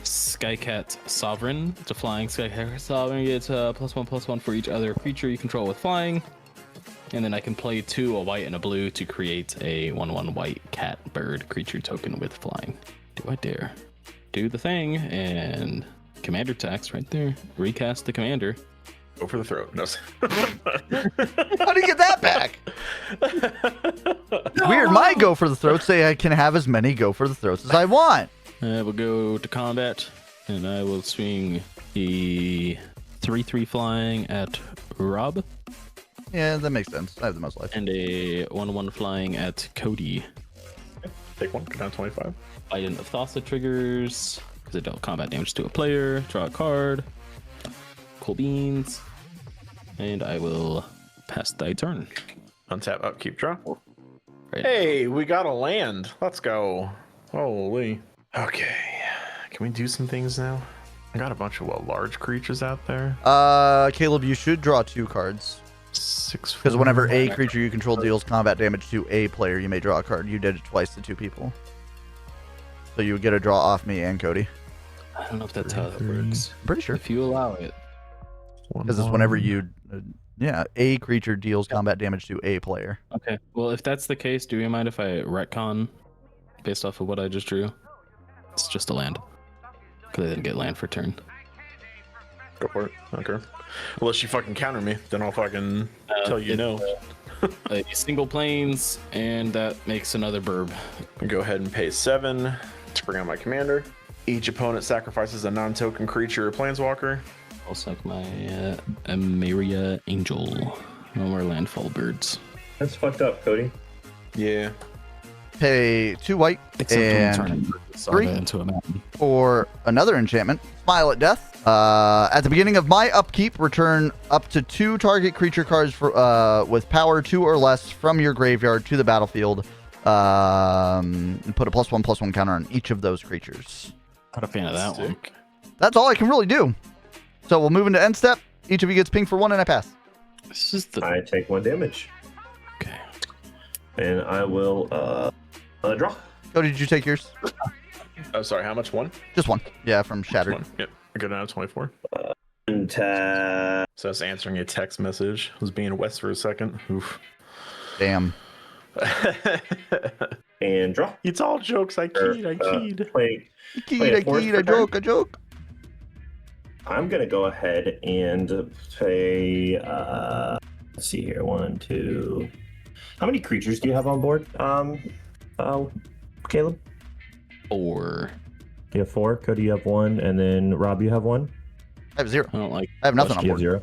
Skycat Sovereign. It's a flying Skycat Sovereign. It's +1/+1 for each other creature you control with flying. And then I can play 2, a white and a blue, to create a 1/1 white cat bird creature token with flying. Do I dare? Do the thing, and commander tax right there. Recast the commander. Go for the throat. No. How do you get that back? Weird. My go for the throats say I can have as many go for the throats as I want. I will go to combat, and I will swing the 3/3 flying at Rob, Yeah, that makes sense. I have the most life. and a 1/1 flying at Cody. Take one, go down 25. Bident of Thassa triggers, because it dealt combat damage to a player. Draw a card. Cool beans. And I will pass thy turn. Untap, upkeep, draw. Right. Hey, we got a land. Let's go. Holy. Okay. Can we do some things now? I got a bunch of large creatures out there. Caleb, you should draw 2 cards. 6. Because whenever a creature you control deals combat damage to a player, you may draw a card. You did it twice to 2 people. So you would get a draw off me and Cody. I don't know if that's how that works. I'm pretty sure. If you allow it. Because it's whenever you... a creature deals combat damage to a player. Okay. Well, if that's the case, do you mind if I retcon based off of what I just drew? It's just a land. Because I didn't get land for turn. Go for it. Okay. Unless you fucking counter me, then I'll fucking tell you no. A single planes, and that makes another burb. Go ahead and pay 7 to bring out my commander. Each opponent sacrifices a non-token creature or planeswalker. I'll suck my Emeria Angel. No more landfall birds. That's fucked up, Cody. Yeah. Pay 2 white Except when and turning three. Saga into a mountain. for another enchantment. Smile at Death. At the beginning of my upkeep, return up to 2 target creature cards for, with power 2 or less from your graveyard to the battlefield. And put a +1/+1 counter on each of those creatures. Not a fan of that one. Sick. That's all I can really do. So we'll move into end step. Each of you gets ping for 1 and I pass. This is the I take 1 damage, okay. and I will draw. Oh, did you take yours? Oh, sorry. How much? 1? Just 1. Yeah, from Shattered. 1. Yep. I go down to 24. Untap. So I was answering a text message. I was being West for a second. Oof. Damn. And draw. It's all jokes. I keyed. I keyed. Play. I force keyed, I per turn. joke, I joke. I'm gonna go ahead and play. Let's see here. 1, 2. How many creatures do you have on board? Caleb. 4. You have 4. Cody, you have 1, and then Rob, you have 1. I have 0. I don't like. I have nothing on You have board. 0.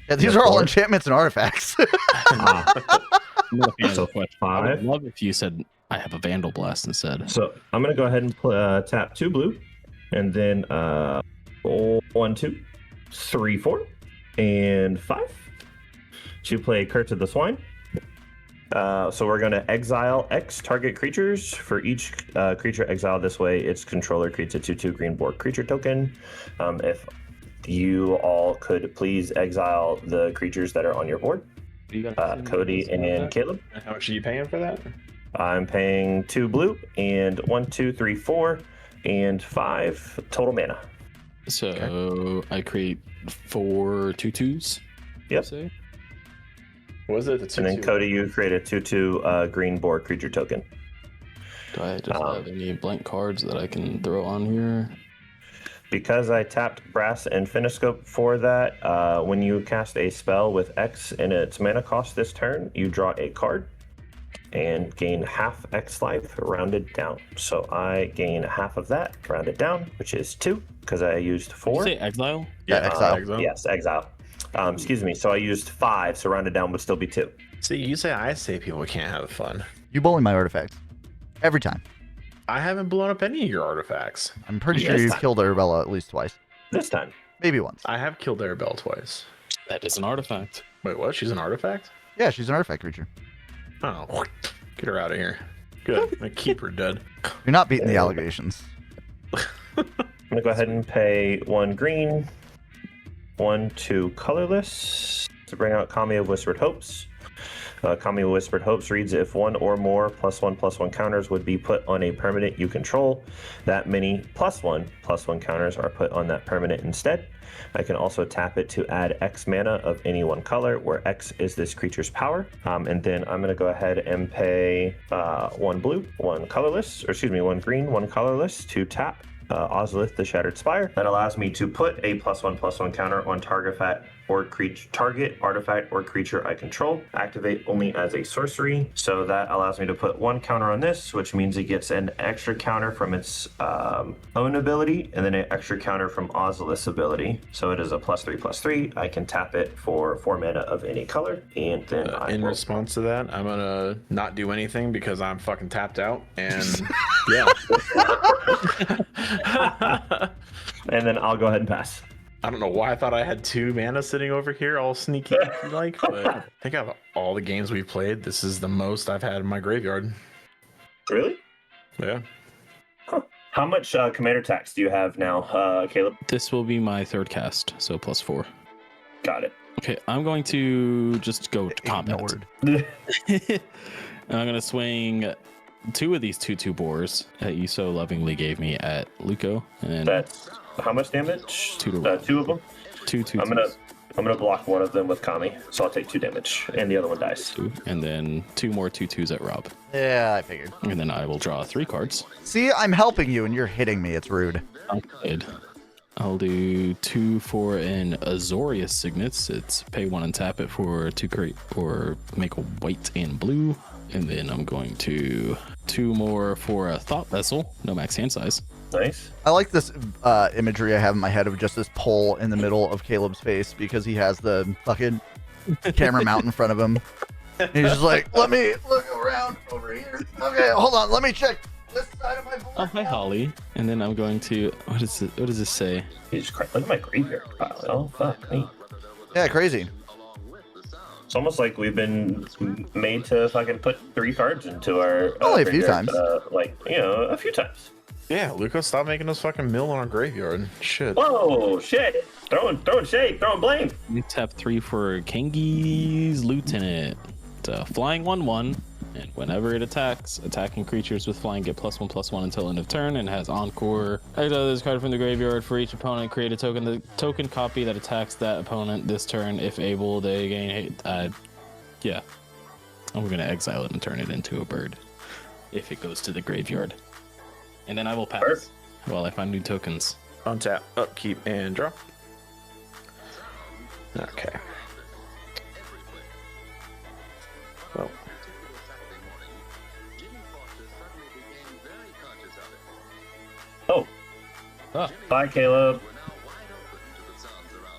Yeah, these You are have all 4. enchantments and artifacts. I'm not a fan So of the question. I would 5. love if you said I have a Vandal Blast instead. So I'm gonna go ahead and tap 2 blue, and then 1, 2, 3, 4, and 5 to play Curse of the Swine. So we're going to exile X target creatures. For each creature exiled this way, its controller creates a 2/2 green board creature token. If you all could please exile the creatures that are on your board. Cody and Caleb. How much are you paying for that? I'm paying 2 blue and 1, 2, 3, 4, and 5 total mana. So I create 4 2/2s. Yep. Say. What was it? The And then 2/2? Cody, you create a 2/2 green board creature token. Do I just have any blank cards that I can throw on here? Because I tapped Brass and Finiscope for that, when you cast a spell with X in its mana cost this turn, you draw a card and gain half X life rounded down. So I gain half of that rounded down, which is 2, because I used 4. Did you say exile? Yeah, exile. Yes, exile. Excuse me. So I used 5, so rounded down would still be 2. See, you say I say people can't have fun. You bully my artifacts. Every time. I haven't blown up any of your artifacts. I'm pretty Yes. sure you've killed Arabella at least twice. This time. Maybe once. I have killed Arabella twice. That is an artifact. Wait, what? She's an artifact? Yeah, she's an artifact creature. Oh, get her out of here. Good. I keep her dead. You're not beating the allegations. I'm gonna go ahead and pay 1 green, 1 2 colorless to bring out Kami of Whispered Hopes. Kami Whispered Hopes reads, if one or more +1/+1 counters would be put on a permanent you control, that many +1/+1 counters are put on that permanent instead. I can also tap it to add X mana of any one color, where X is this creature's power. And then I'm going to go ahead and pay 1 blue, 1 colorless, or excuse me, 1 green, 1 colorless to tap Ozolith the Shattered Spire. That allows me to put a +1/+1 counter on target artifact or creature I control. Activate only as a sorcery. So that allows me to put 1 counter on this, which means it gets an extra counter from its own ability, and then an extra counter from Ozolith's ability. So it is a +3/+3. I can tap it for 4 mana of any color, and then in response to that, I'm gonna not do anything because I'm fucking tapped out, and yeah. And then I'll go ahead and pass. I don't know why I thought I had 2 mana sitting over here, all sneaky like, but I think out of all the games we've played, this is the most I've had in my graveyard. Really? Yeah. Huh. How much commander tax do you have now, Caleb? This will be my 3rd cast, so +4. Got it. Okay, I'm going to just go to combat. I'm going to swing 2 of these 2/2 boars that you so lovingly gave me at Luco, and then That's how much damage? 2 to 2 of them. 2/2. I'm gonna block one of them with Kami, so I'll take 2 damage, and the other one dies. And then 2 more 2/2s at Rob, Yeah, I figured. and then I will draw 3 cards. See, I'm helping you and you're hitting me. It's rude. Good. I'll do 2 for an Azorius Signets. It's pay 1 and tap it for 2 create or make a white and blue. And then I'm going to 2 more for a Thought Vessel, no max hand size. Nice. I like this imagery I have in my head of just this pole in the middle of Caleb's face because he has the fucking camera mount in front of him. And he's just like, let me look around over here. Okay, hold on. Let me check this side of my board. Oh, hi, Holly. And then I'm going to, what does this say? Jesus Christ, look at my graveyard pile. Oh, fuck me. Yeah, crazy. It's almost like we've been made to fucking put 3 cards into our Only a few graveyard, times. a few times. Yeah, Luco, stop making us fucking mill on our graveyard. Shit. Whoa, shit! Throwing shade, throwing blame. You tap 3 for Kengi's Lieutenant. It's a flying 1/1, and whenever it attacks, attacking creatures with flying get +1/+1 until end of turn, and has Encore. Exile this card from the graveyard for each opponent. Create a token. The token copy that attacks that opponent this turn. If able, they gain. Yeah, I'm gonna exile it and turn it into a bird if it goes to the graveyard, and then I will pass while I find new tokens. Untap, upkeep, and draw. Okay. Well. Oh. Bye, Caleb.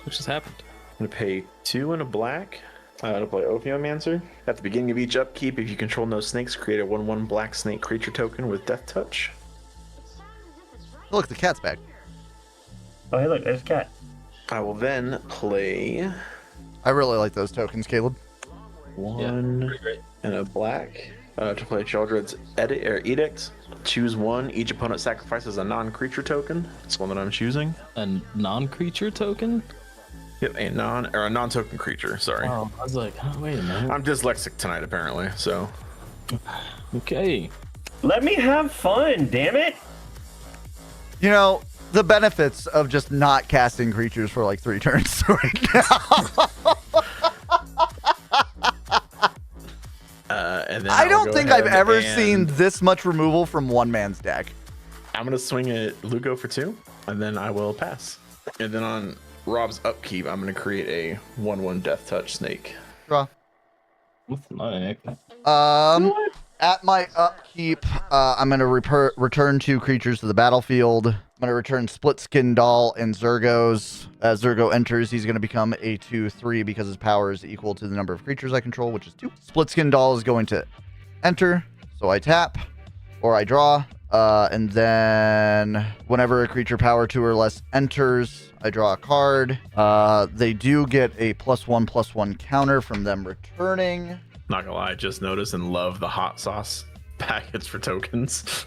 What just happened? I'm gonna pay 2 and a black to play Ophiomancer. At the beginning of each upkeep, if you control no snakes, create a 1/1 black snake creature token with Death Touch. Look, the cat's back. Oh, hey, look, there's a cat. I will then play I really like those tokens, Caleb. 1 and a black to play Sheoldred's Edict. Choose 1. Each opponent sacrifices a non-creature token. It's the one that I'm choosing. A non-creature token? Yep, a non-token creature. Sorry. Oh, I was like, oh, wait a minute. I'm dyslexic tonight, apparently. So. Okay. Let me have fun, damn it! You know, the benefits of just not casting creatures for like 3 turns right now. And then I I'll don't go think I've ahead ever and- seen this much removal from one man's deck. I'm gonna swing at Luco for 2, and then I will pass. And then on Rob's upkeep, I'm gonna create a 1/1 Death Touch snake. Draw. What's my At my upkeep, I'm going to return 2 creatures to the battlefield. I'm going to return Split Skin Doll and Zergos. As Zergo enters, he's going to become a 2/3 because his power is equal to the number of creatures I control, which is 2. Split Skin Doll is going to enter, so I tap or I draw. And then whenever a creature power 2 or less enters, I draw a card. They do get a +1/+1 counter from them returning. Not gonna lie, I just noticed and love the hot sauce packets for tokens.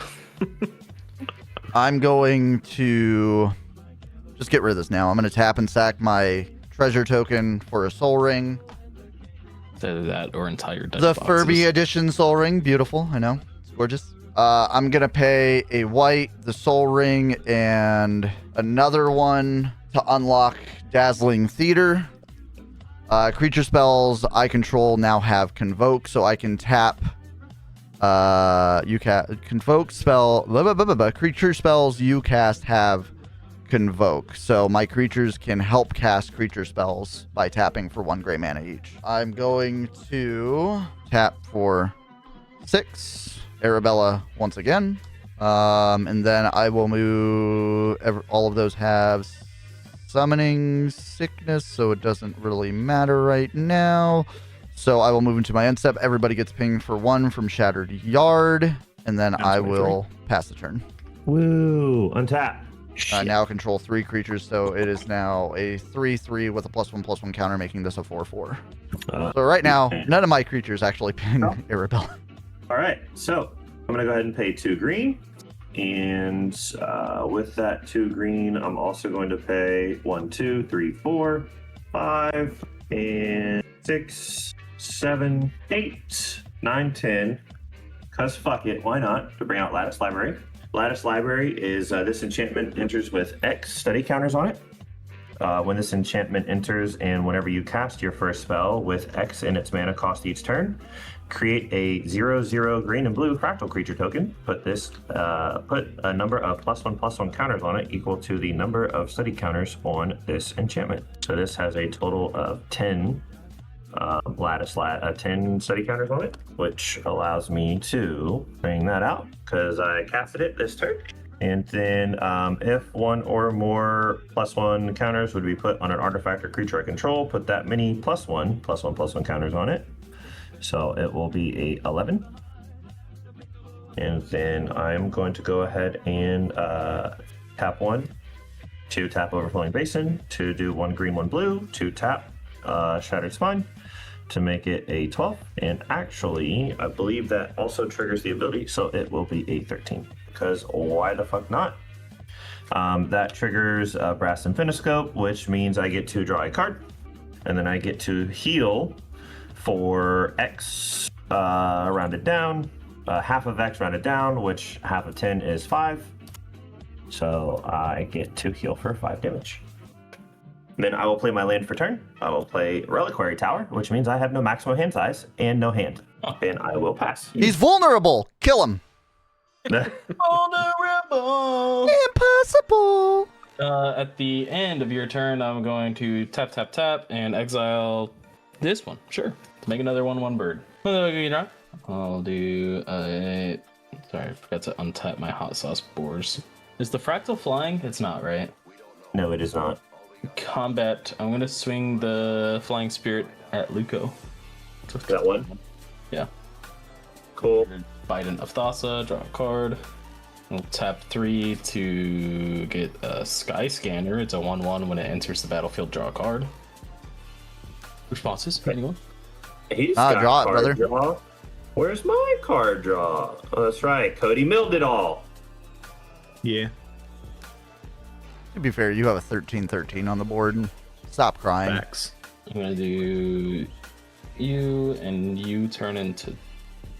I'm going to just get rid of this now. I'm going to tap and sack my treasure token for a soul ring. Either that or entire deck The boxes. Furby edition Soul Ring, beautiful. I know, it's gorgeous. I'm gonna pay a white, the Soul Ring, and another one to unlock Dazzling Theater. Creature spells I control now have Convoke, so I can tap. You can Convoke spell. Creature spells you cast have Convoke, so my creatures can help cast creature spells by tapping for 1 gray mana each. I'm going to tap for 6 Arabella once again, and then I will move. All of those have Summoning Sickness, so it doesn't really matter right now. So I will move into my end step. Everybody gets pinged for 1 from Shattered Yard, and then I will pass the turn. Woo! Untap. I now control 3 creatures, so it is now a 3/3 with a +1/+1 counter, making this a 4/4. So right now, none of my creatures actually ping Arabella. All right, so I'm gonna go ahead and pay 2 green, and with that 2 green, I'm also going to pay 1, 2, 3, 4, 5, and 6, 7, 8, 9, 10. Cause fuck it, why not? To bring out Lattice Library. Lattice Library is this enchantment enters with X study counters on it. When this enchantment enters and whenever you cast your first spell with X in its mana cost each turn, create a 0/0 green and blue fractal creature token. Put a number of +1/+1 counters on it equal to the number of study counters on this enchantment. So this has a total of 10 10 study counters on it, which allows me to bring that out because I casted it this turn. And then if 1 or more +1 counters would be put on an artifact or creature I control, put that many +1/+1 counters on it. So it will be a 11. And then I'm going to go ahead and tap 1 to tap Overflowing Basin, to do 1 green, 1 blue, to tap Shattered Spine, to make it a 12. And actually, I believe that also triggers the ability, so it will be a 13. Because why the fuck not? That triggers Brass Infiniscope, which means I get to draw a card, and then I get to heal for X rounded down, half of X rounded down, which half of 10 is 5. So I get to heal for 5 damage. Then I will play my land for turn. I will play Reliquary Tower, which means I have no maximum hand size and no hand. And I will pass. He's vulnerable. Kill him. Vulnerable. Impossible. At the end of your turn, I'm going to tap, and exile this one. Sure. Make another 1/1 bird. I'll do a... Sorry, I forgot to untap my hot sauce boars. Is the fractal flying? It's not, right? No, it is not. Combat. I'm going to swing the flying spirit at Luco. That one? Yeah. Cool. Bident of Thassa, draw a card. We'll tap 3 to get a Sky Scanner. It's a 1/1. When it enters the battlefield, draw a card. Responses? Anyone? He's got draw it, card brother. Draw. Where's my card draw? Oh, that's right. Cody milled it all. Yeah. To be fair, you have a 13/13 on the board. Stop crying. Facts. I'm going to do you, and you turn into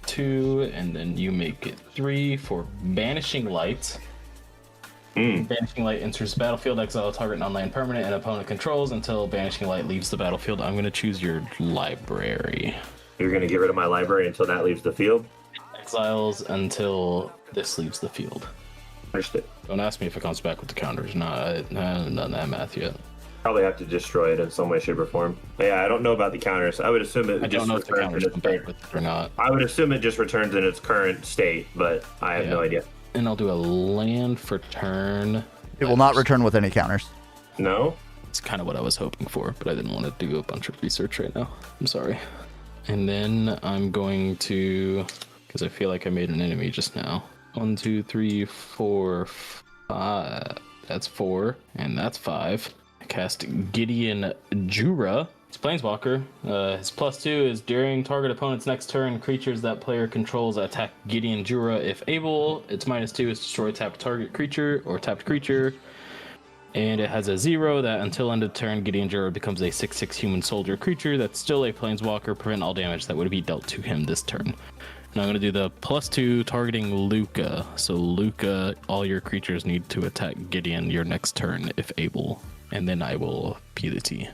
2, and then you make it 3 for Banishing Light. Banishing Light enters the battlefield, exile a target non-land permanent and opponent controls until Banishing Light leaves the battlefield. I'm going to choose your library. You're going to get rid of my library until that leaves the field? Exiles until this leaves the field. Understood. Don't ask me if it comes back with the counters. No, I haven't done that math yet. Probably have to destroy it in some way, shape, or form. But yeah, I don't know about the counters. I would assume it I don't know if the counters come back with it or not. I would assume it just returns in its current state, but I have no idea. And I'll do a land for turn. It will not return with any counters. No? It's kind of what I was hoping for, but I didn't want to do a bunch of research right now. I'm sorry. And then I'm going to, because I feel like I made an enemy just now. 1, 2, 3, 4, 5. That's 4, and that's 5. I cast Gideon Jura. It's Planeswalker. His +2 is during target opponent's next turn, creatures that player controls attack Gideon Jura if able. Its -2 is destroy tapped target creature or tapped creature. And it has a 0 that until end of turn, Gideon Jura becomes a 6/6 human soldier creature that's still a planeswalker. Prevent all damage that would be dealt to him this turn. And I'm going to do the +2 targeting Luca. So Luca, all your creatures need to attack Gideon your next turn if able. And then I will P the T.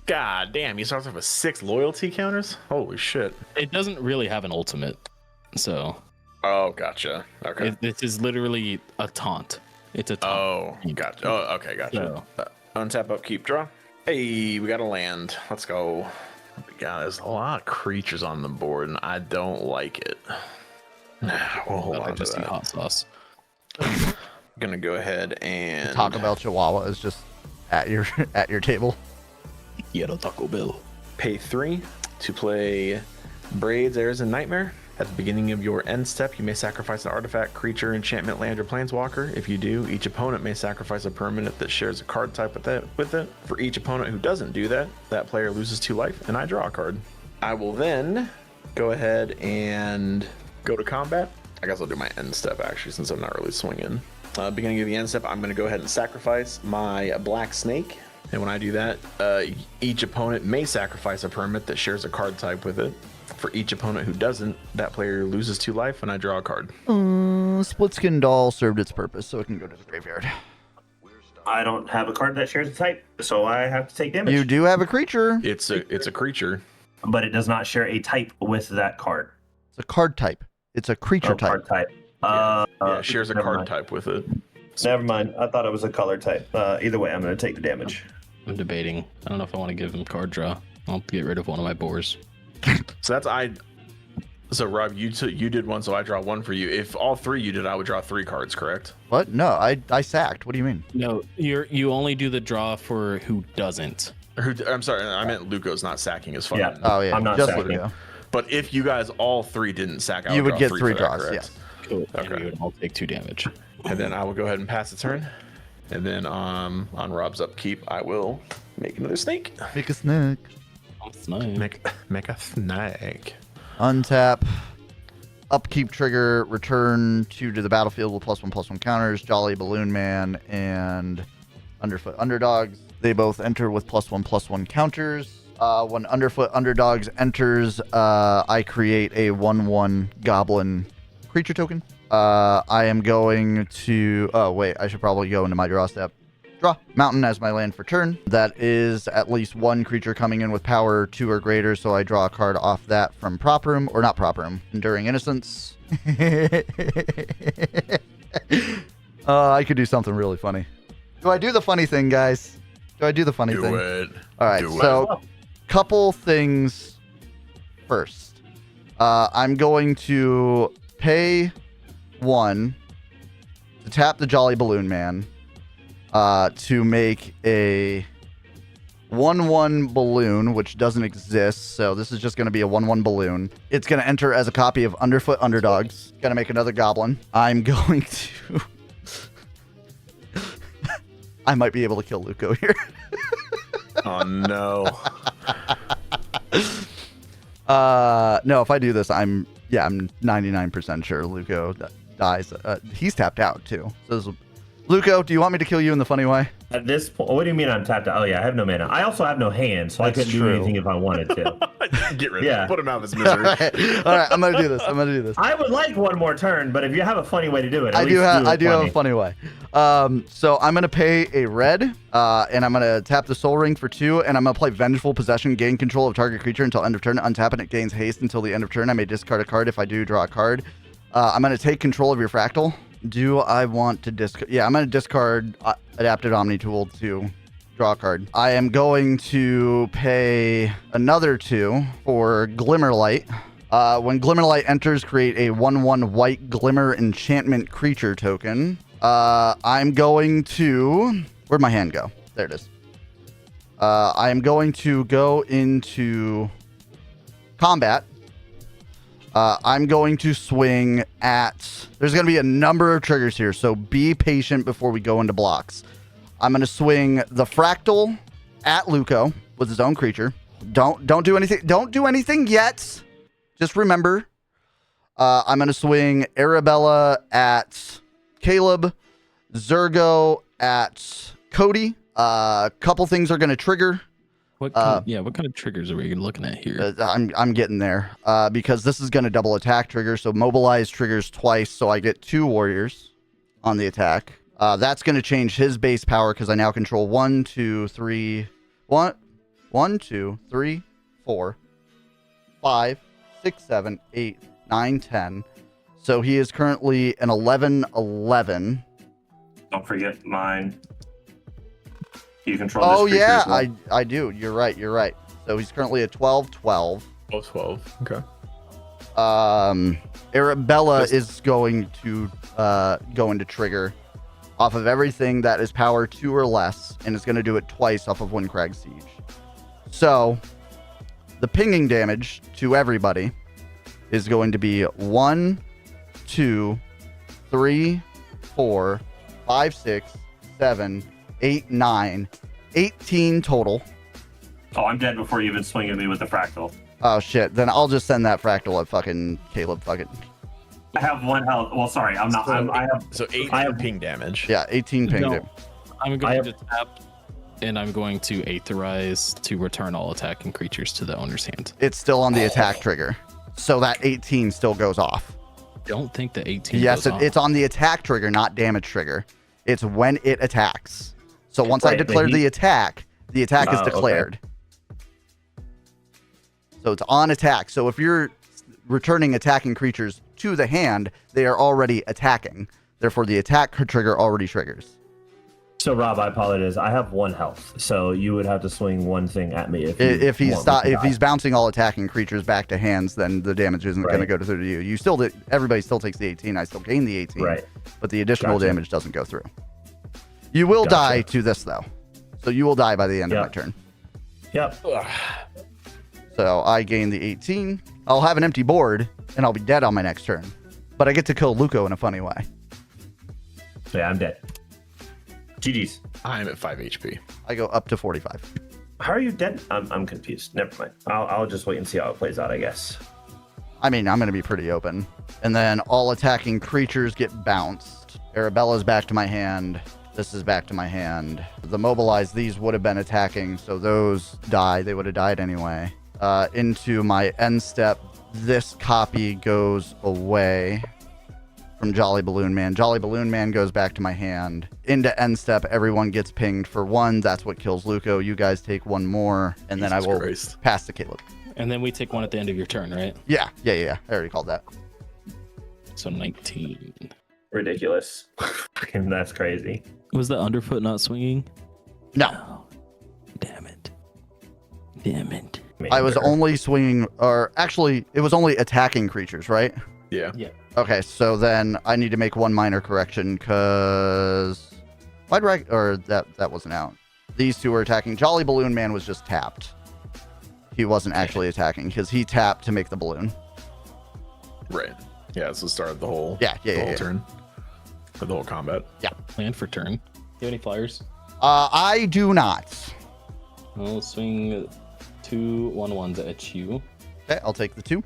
God damn, you start off with 6 loyalty counters? Holy shit. It doesn't really have an ultimate. So. Oh, gotcha. Okay. This is literally a taunt. It's a taunt. Oh, gotcha. Oh, okay, gotcha. Untap, upkeep, draw. Hey, we got a land. Let's go. God, there's a lot of creatures on the board, and I don't like it. We'll hold on to that. Hot sauce. I'm gonna go ahead and Taco Bell Chihuahua is just at your table. Quiero Taco Bell. pay 3 to play Braids, Airs, and Nightmare. At the beginning of your end step, you may sacrifice an artifact, creature, enchantment, land, or planeswalker. If you do, each opponent may sacrifice a permanent that shares a card type with it. For each opponent who doesn't do that, that player loses 2 life, and I draw a card. I will then go ahead and go to combat. I guess I'll do my end step, actually, since I'm not really swinging. Beginning of the end step, I'm going to go ahead and sacrifice my Black Snake. And when I do that, each opponent may sacrifice a permanent that shares a card type with it. For each opponent who doesn't, that player loses 2 life, and I draw a card. Split Skin Doll served its purpose, so it can go to the graveyard. I don't have a card that shares a type, so I have to take damage. You do have a creature. It's a creature. But it does not share a type with that card. It's a card type. It's a creature type. Card type. Yeah, it shares a card mind. type with it. Never mind. I thought it was a color type. Either way, I'm going to take the damage. I'm debating. I don't know if I want to give him card draw. I'll get rid of one of my boars. So So Rob, you did one, so I draw 1 for you. If all 3 you did, I would draw 3 cards, correct? What? No, I sacked. What do you mean? No, you only do the draw for who doesn't. I'm sorry, I meant Luco's not sacking his fun. Yeah. Oh yeah, I'm not just sacking. Luco. But if you guys all 3 didn't sack, I You would get draw 3 for that, draws. correct? Yes. Cool. Okay. And you would all take 2 damage. And then I will go ahead and pass the turn. And then on Rob's upkeep, I will make another snake. Make a snake. That's nice. Make a snake. Untap. Upkeep trigger. Return 2 to the battlefield with +1/+1 counters. Jolly Balloon Man and Underfoot Underdogs. They both enter with +1/+1 counters. When Underfoot Underdogs enters, I create a 1/1 Goblin creature token. I am going to... Oh, wait. I should probably go into my draw step. Draw Mountain as my land for turn. That is at least 1 creature coming in with power 2 or greater, so I draw a card off that from Prop Room, or not Prop Room, Enduring Innocence. I could do something really funny. Do I do the funny thing, guys? Do I do the funny thing? Do it. All right, so couple things first. I'm going to pay 1 to tap the Jolly Balloon Man to make a 1/1 balloon, which doesn't exist. So this is just going to be a 1/1 balloon. It's going to enter as a copy of Underfoot Underdogs. Going to make another goblin. I'm going to... I might be able to kill Luco here. Oh, no. No, if I do this, I'm 99% sure Luco dies. He's tapped out too. So this will... Luco, do you want me to kill you in the funny way? At this point, what do you mean I'm tapped out? Oh, yeah, I have no mana. I also have no hand, so That's I couldn't true. do anything if I wanted to. Get rid of Yeah. him. Put him out of his All misery. right, I'm gonna do this. I would like one more turn, but if you have a funny way to do it, I do have a funny way. So I'm gonna pay a red, and I'm gonna tap the Soul Ring for 2, and I'm gonna play Vengeful Possession, gain control of target creature until end of turn. Untap it, it gains haste until the end of turn. I may discard a card if I do draw a card. I'm gonna take control of your Fractal. Do I want to discard? Yeah, I'm gonna discard Adaptive Omni Tool to draw a card. I am going to pay another 2 for Glimmerlight. When Glimmerlight enters, create a 1/1 white Glimmer enchantment creature token. I'm going to... Where'd my hand go? There it is. I am going to go into combat. I'm going to swing at... There's going to be a number of triggers here, so be patient before we go into blocks. I'm going to swing the Fractal at Luco with his own creature. Don't do anything. Don't do anything yet. Just remember. I'm going to swing Arabella at Caleb, Zergo at Cody, couple things are going to trigger. What kind of triggers are we looking at here? I'm getting there because this is going to double attack trigger. So mobilize triggers twice, so I get 2 warriors on the attack. That's going to change his base power because I now control 1, 2, 3, 4, 5, 6, 7, 8, 9, 10. So he is currently an 11-11. Don't forget mine. You control Oh this creature yeah, as well. I do. You're right. So he's currently a 12-12. 12. Okay. Arabella is going to go into trigger off of everything that is power 2 or less, and it's going to do it twice off of Windcrag Siege. So the pinging damage to everybody is going to be 1, 2, 3, 4, 5, 6, 7, 8, 9, 18 total. Oh, I'm dead before you even swing at me with the fractal. Oh shit! Then I'll just send that fractal at fucking Caleb. Fucking. I have 1 health. Well, sorry, I'm not. So 8 ping damage. Yeah, 18 ping. No. I'm going to tap, and I'm going to Aetherize to return all attacking creatures to the owner's hand. It's still on the attack trigger, so that 18 still goes off. Don't think the 18. Yes, goes off. it's on the attack trigger, not damage trigger. It's when it attacks. So once I Right, declare the attack is okay. declared. So it's on attack. So if you're returning attacking creatures to the hand, they are already attacking. Therefore, the attack trigger already triggers. So Rob, I apologize. I have 1 health, so you would have to swing 1 thing at me If he's bouncing all attacking creatures back to hands, then the damage isn't going to go through to you. You still everybody still takes the 18. I still gain the 18, Right. but the additional damage doesn't go through. You will die to this though, so you will die by the end of my turn. Yep. So I gain the 18. I'll have an empty board, and I'll be dead on my next turn. But I get to kill Luco in a funny way. Yeah, I'm dead. GG's. I'm at 5 HP. I go up to 45. How are you dead? I'm confused. Never mind. I'll just wait and see how it plays out, I guess. I mean, I'm going to be pretty open. And then all attacking creatures get bounced. Arabella's back to my hand. This is back to my hand. The mobilized, these would have been attacking, so those die. They would have died anyway. Into my end step, this copy goes away from Jolly Balloon Man. Jolly Balloon Man goes back to my hand. Into end step, everyone gets pinged for 1. That's what kills Luco. You guys take 1 more, and then I will pass to Caleb. And then we take 1 at the end of your turn, right? Yeah. I already called that. So 19. Ridiculous. Fucking that's crazy. Was the underfoot not swinging? No. Oh, damn it. I was only swinging, or actually, it was only attacking creatures, right? Yeah. Okay, so then I need to make 1 minor correction, because... that wasn't out. These 2 were attacking. Jolly Balloon Man was just tapped. He wasn't actually attacking, because he tapped to make the balloon. Right. Yeah, it's the start of the whole, turn. For the whole combat. Yeah. Plan for turn. Do you have any flyers? I do not. I'll swing 2 1/1s at you. Okay, I'll take the 2.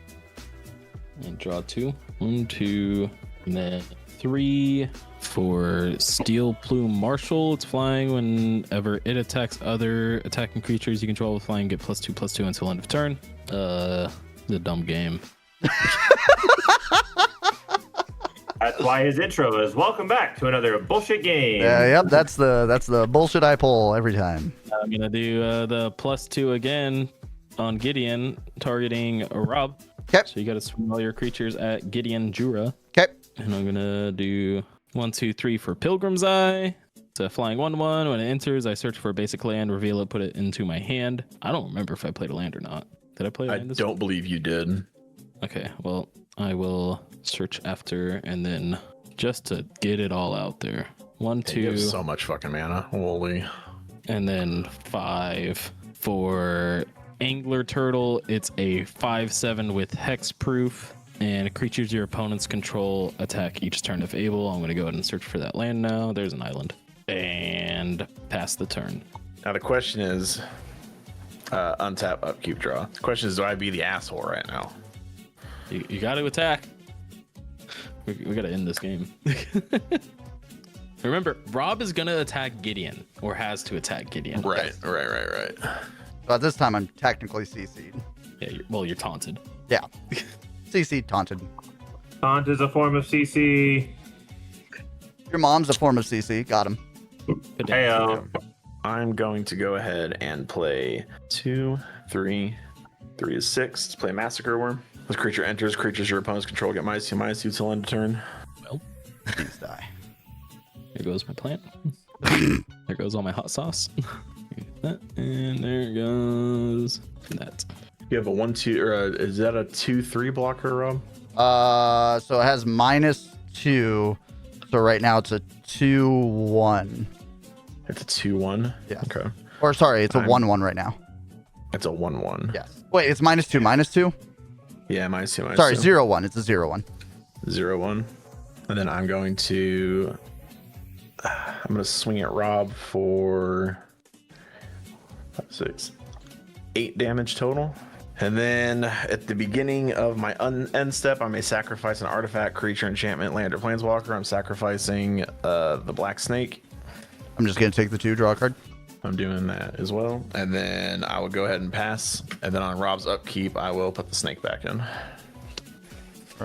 And draw 2. 1, 2, and then 3 for Steel Plume Marshal. It's flying whenever it attacks other attacking creatures you control with flying. Get +2/+2 until end of turn. It's a dumb game. That's why his intro is "Welcome back to another bullshit game." Yep, that's the bullshit I pull every time. I'm gonna do the +2 again on Gideon, targeting Rob. Okay. So you got to swing all your creatures at Gideon Jura. Okay. And I'm gonna do 1, 2, 3 for Pilgrim's Eye. It's a flying 1/1. When it enters, I search for a basic land, reveal it, put it into my hand. I don't remember if I played a land or not. Did I play a I land? don't believe you did. Okay, well, I will search after, and then just to get it all out there. 1, 2, You have so much fucking mana. Holy. and then 5 for Angler Turtle. It's a 5/7 with hexproof, and creatures your opponents control attack each turn if able. I'm going to go ahead and search for that land now. There's an island. And pass the turn. Now the question is, untap, upkeep, draw. The question is, do I be the asshole right now? You got to attack. We got to end this game. Remember, Rob is gonna attack Gideon, or has to attack Gideon. Right. So at this time, I'm technically CC'd. Yeah. You're taunted. Yeah. CC taunted. Taunt is a form of CC. Your mom's a form of CC. Got him. Heyo. I'm going to go ahead and play 2, 3. 3 is 6. Let's play Massacre Worm. This creature enters. Creatures your opponents control get -2/-2 till end of turn. Well, Please die. there goes my plant. There goes all my hot sauce. And there goes that. You have a 1/2, or is that a 2/3 blocker, Rob? So it has -2. So right now it's a 2/1. It's a 2/1. Yeah. Okay. Or sorry, it's a 1/1 right now. It's a 1/1. Yes. Wait, it's -2. -2. Yeah, -2. Sorry, 0/1. It's a 0/1. 0/1. And then I'm going to swing at Rob for 5, 6, 8 damage total. And then at the beginning of my end step, I may sacrifice an artifact, creature, enchantment, land, or planeswalker. I'm sacrificing the black snake. I'm just gonna take the 2, draw a card. I'm doing that as well. And then I will go ahead and pass. And then on Rob's upkeep, I will put the snake back in. All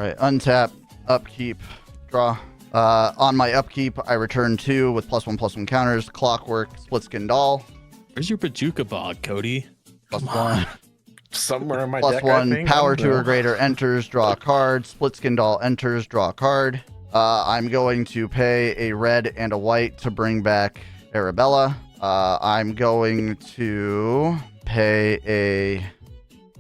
right, untap, upkeep, draw. On my upkeep, I return 2 with +1/+1 counters, clockwork, split skin doll, Where's your Bajuka Bog, Cody? +1. Somewhere in my deck, I +1, think. power I 2 don't or know. greater enters, draw a card, split skin doll enters, draw a card. I'm going to pay a red and a white to bring back Arabella. I'm going to pay a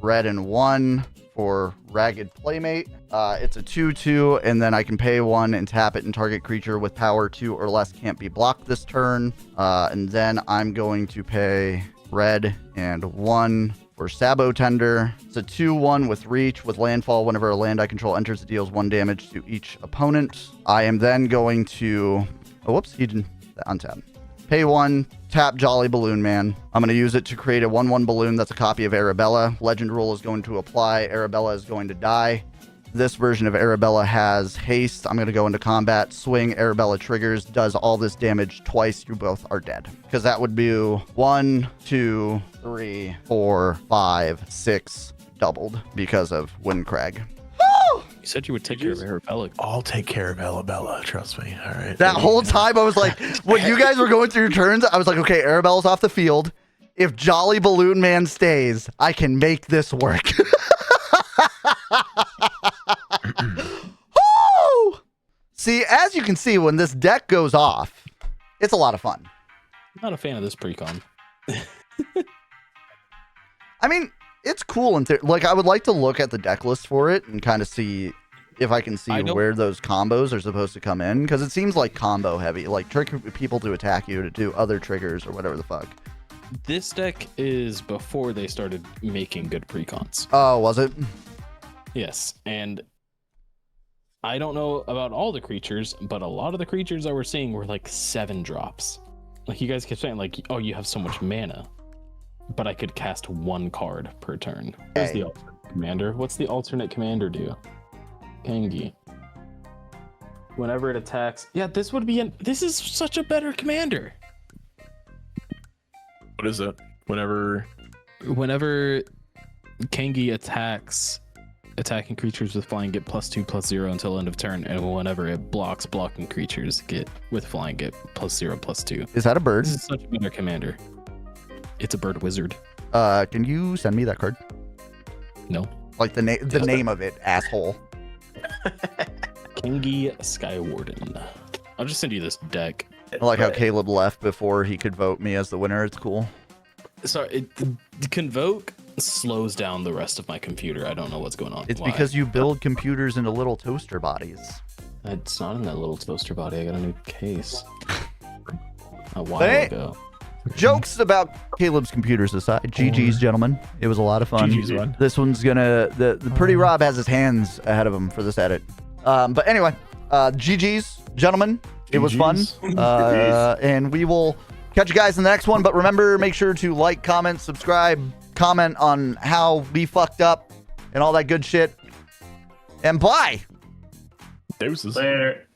red and 1 for Ragged Playmate. It's a 2/2, and then I can pay 1 and tap it, and target creature with power 2 or less can't be blocked this turn. And then I'm going to pay red and 1 for Sabo Tender. It's a 2/1 with reach. With landfall, whenever a land I control enters, it deals 1 damage to each opponent. I am then going to... Oh, whoops, he didn't untap. Pay 1, tap Jolly Balloon Man. I'm going to use it to create a 1/1 balloon that's a copy of Arabella. Legend rule is going to apply. Arabella is going to die. This version of Arabella has haste. I'm going to go into combat, swing, Arabella triggers, does all this damage twice. You both are dead. Because that would do 1, 2, 3, 4, 5, 6 doubled because of Windcrag. You said you would take care of Arabella. I'll take care of Arabella. Trust me. All right. That whole time I was like, when you guys were going through your turns, I was like, okay, Arabella's off the field. If Jolly Balloon Man stays, I can make this work. Woo! See, as you can see, when this deck goes off, it's a lot of fun. I'm not a fan of this precon. I mean, it's cool. Like, I would like to look at the deck list for it and kind of see if I can see where those combos are supposed to come in. Because it seems like combo heavy. Like, trick people to attack you to do other triggers or whatever the fuck. This deck is before they started making good precons. Oh, was it? Yes, and I don't know about all the creatures, but a lot of the creatures I were seeing were like 7 drops. Like, you guys kept saying, like, oh, you have so much mana, but I could cast 1 card per turn. Here's the alternate commander. What's the alternate commander do? Kangi. Whenever it attacks, yeah, this would be this is such a better commander. What is it? Whenever Kangi attacks, attacking creatures with flying get +2/+0 until end of turn, and whenever it blocks blocking creatures with flying get +0/+2. Is that a bird? This is such a better commander. It's a bird wizard. Can you send me that card? No. Like the name of it, asshole. Kangi Skywarden. I'll just send you this deck. I like how Caleb left before he could vote me as the winner. It's cool. Sorry, Convoke slows down the rest of my computer. I don't know what's going on. It's Why? because you build computers into little toaster bodies. It's not in that little toaster body. I got a new case. A while Hey! ago. Jokes about Caleb's computers aside, GG's, gentlemen. It was a lot of fun. GG's one. This one's gonna... The Pretty Rob has his hands ahead of him for this edit. But anyway, GG's, gentlemen. It was fun. And we will catch you guys in the next one. But remember, make sure to like, comment, subscribe, comment on how we fucked up and all that good shit. And bye! Deuces. Later.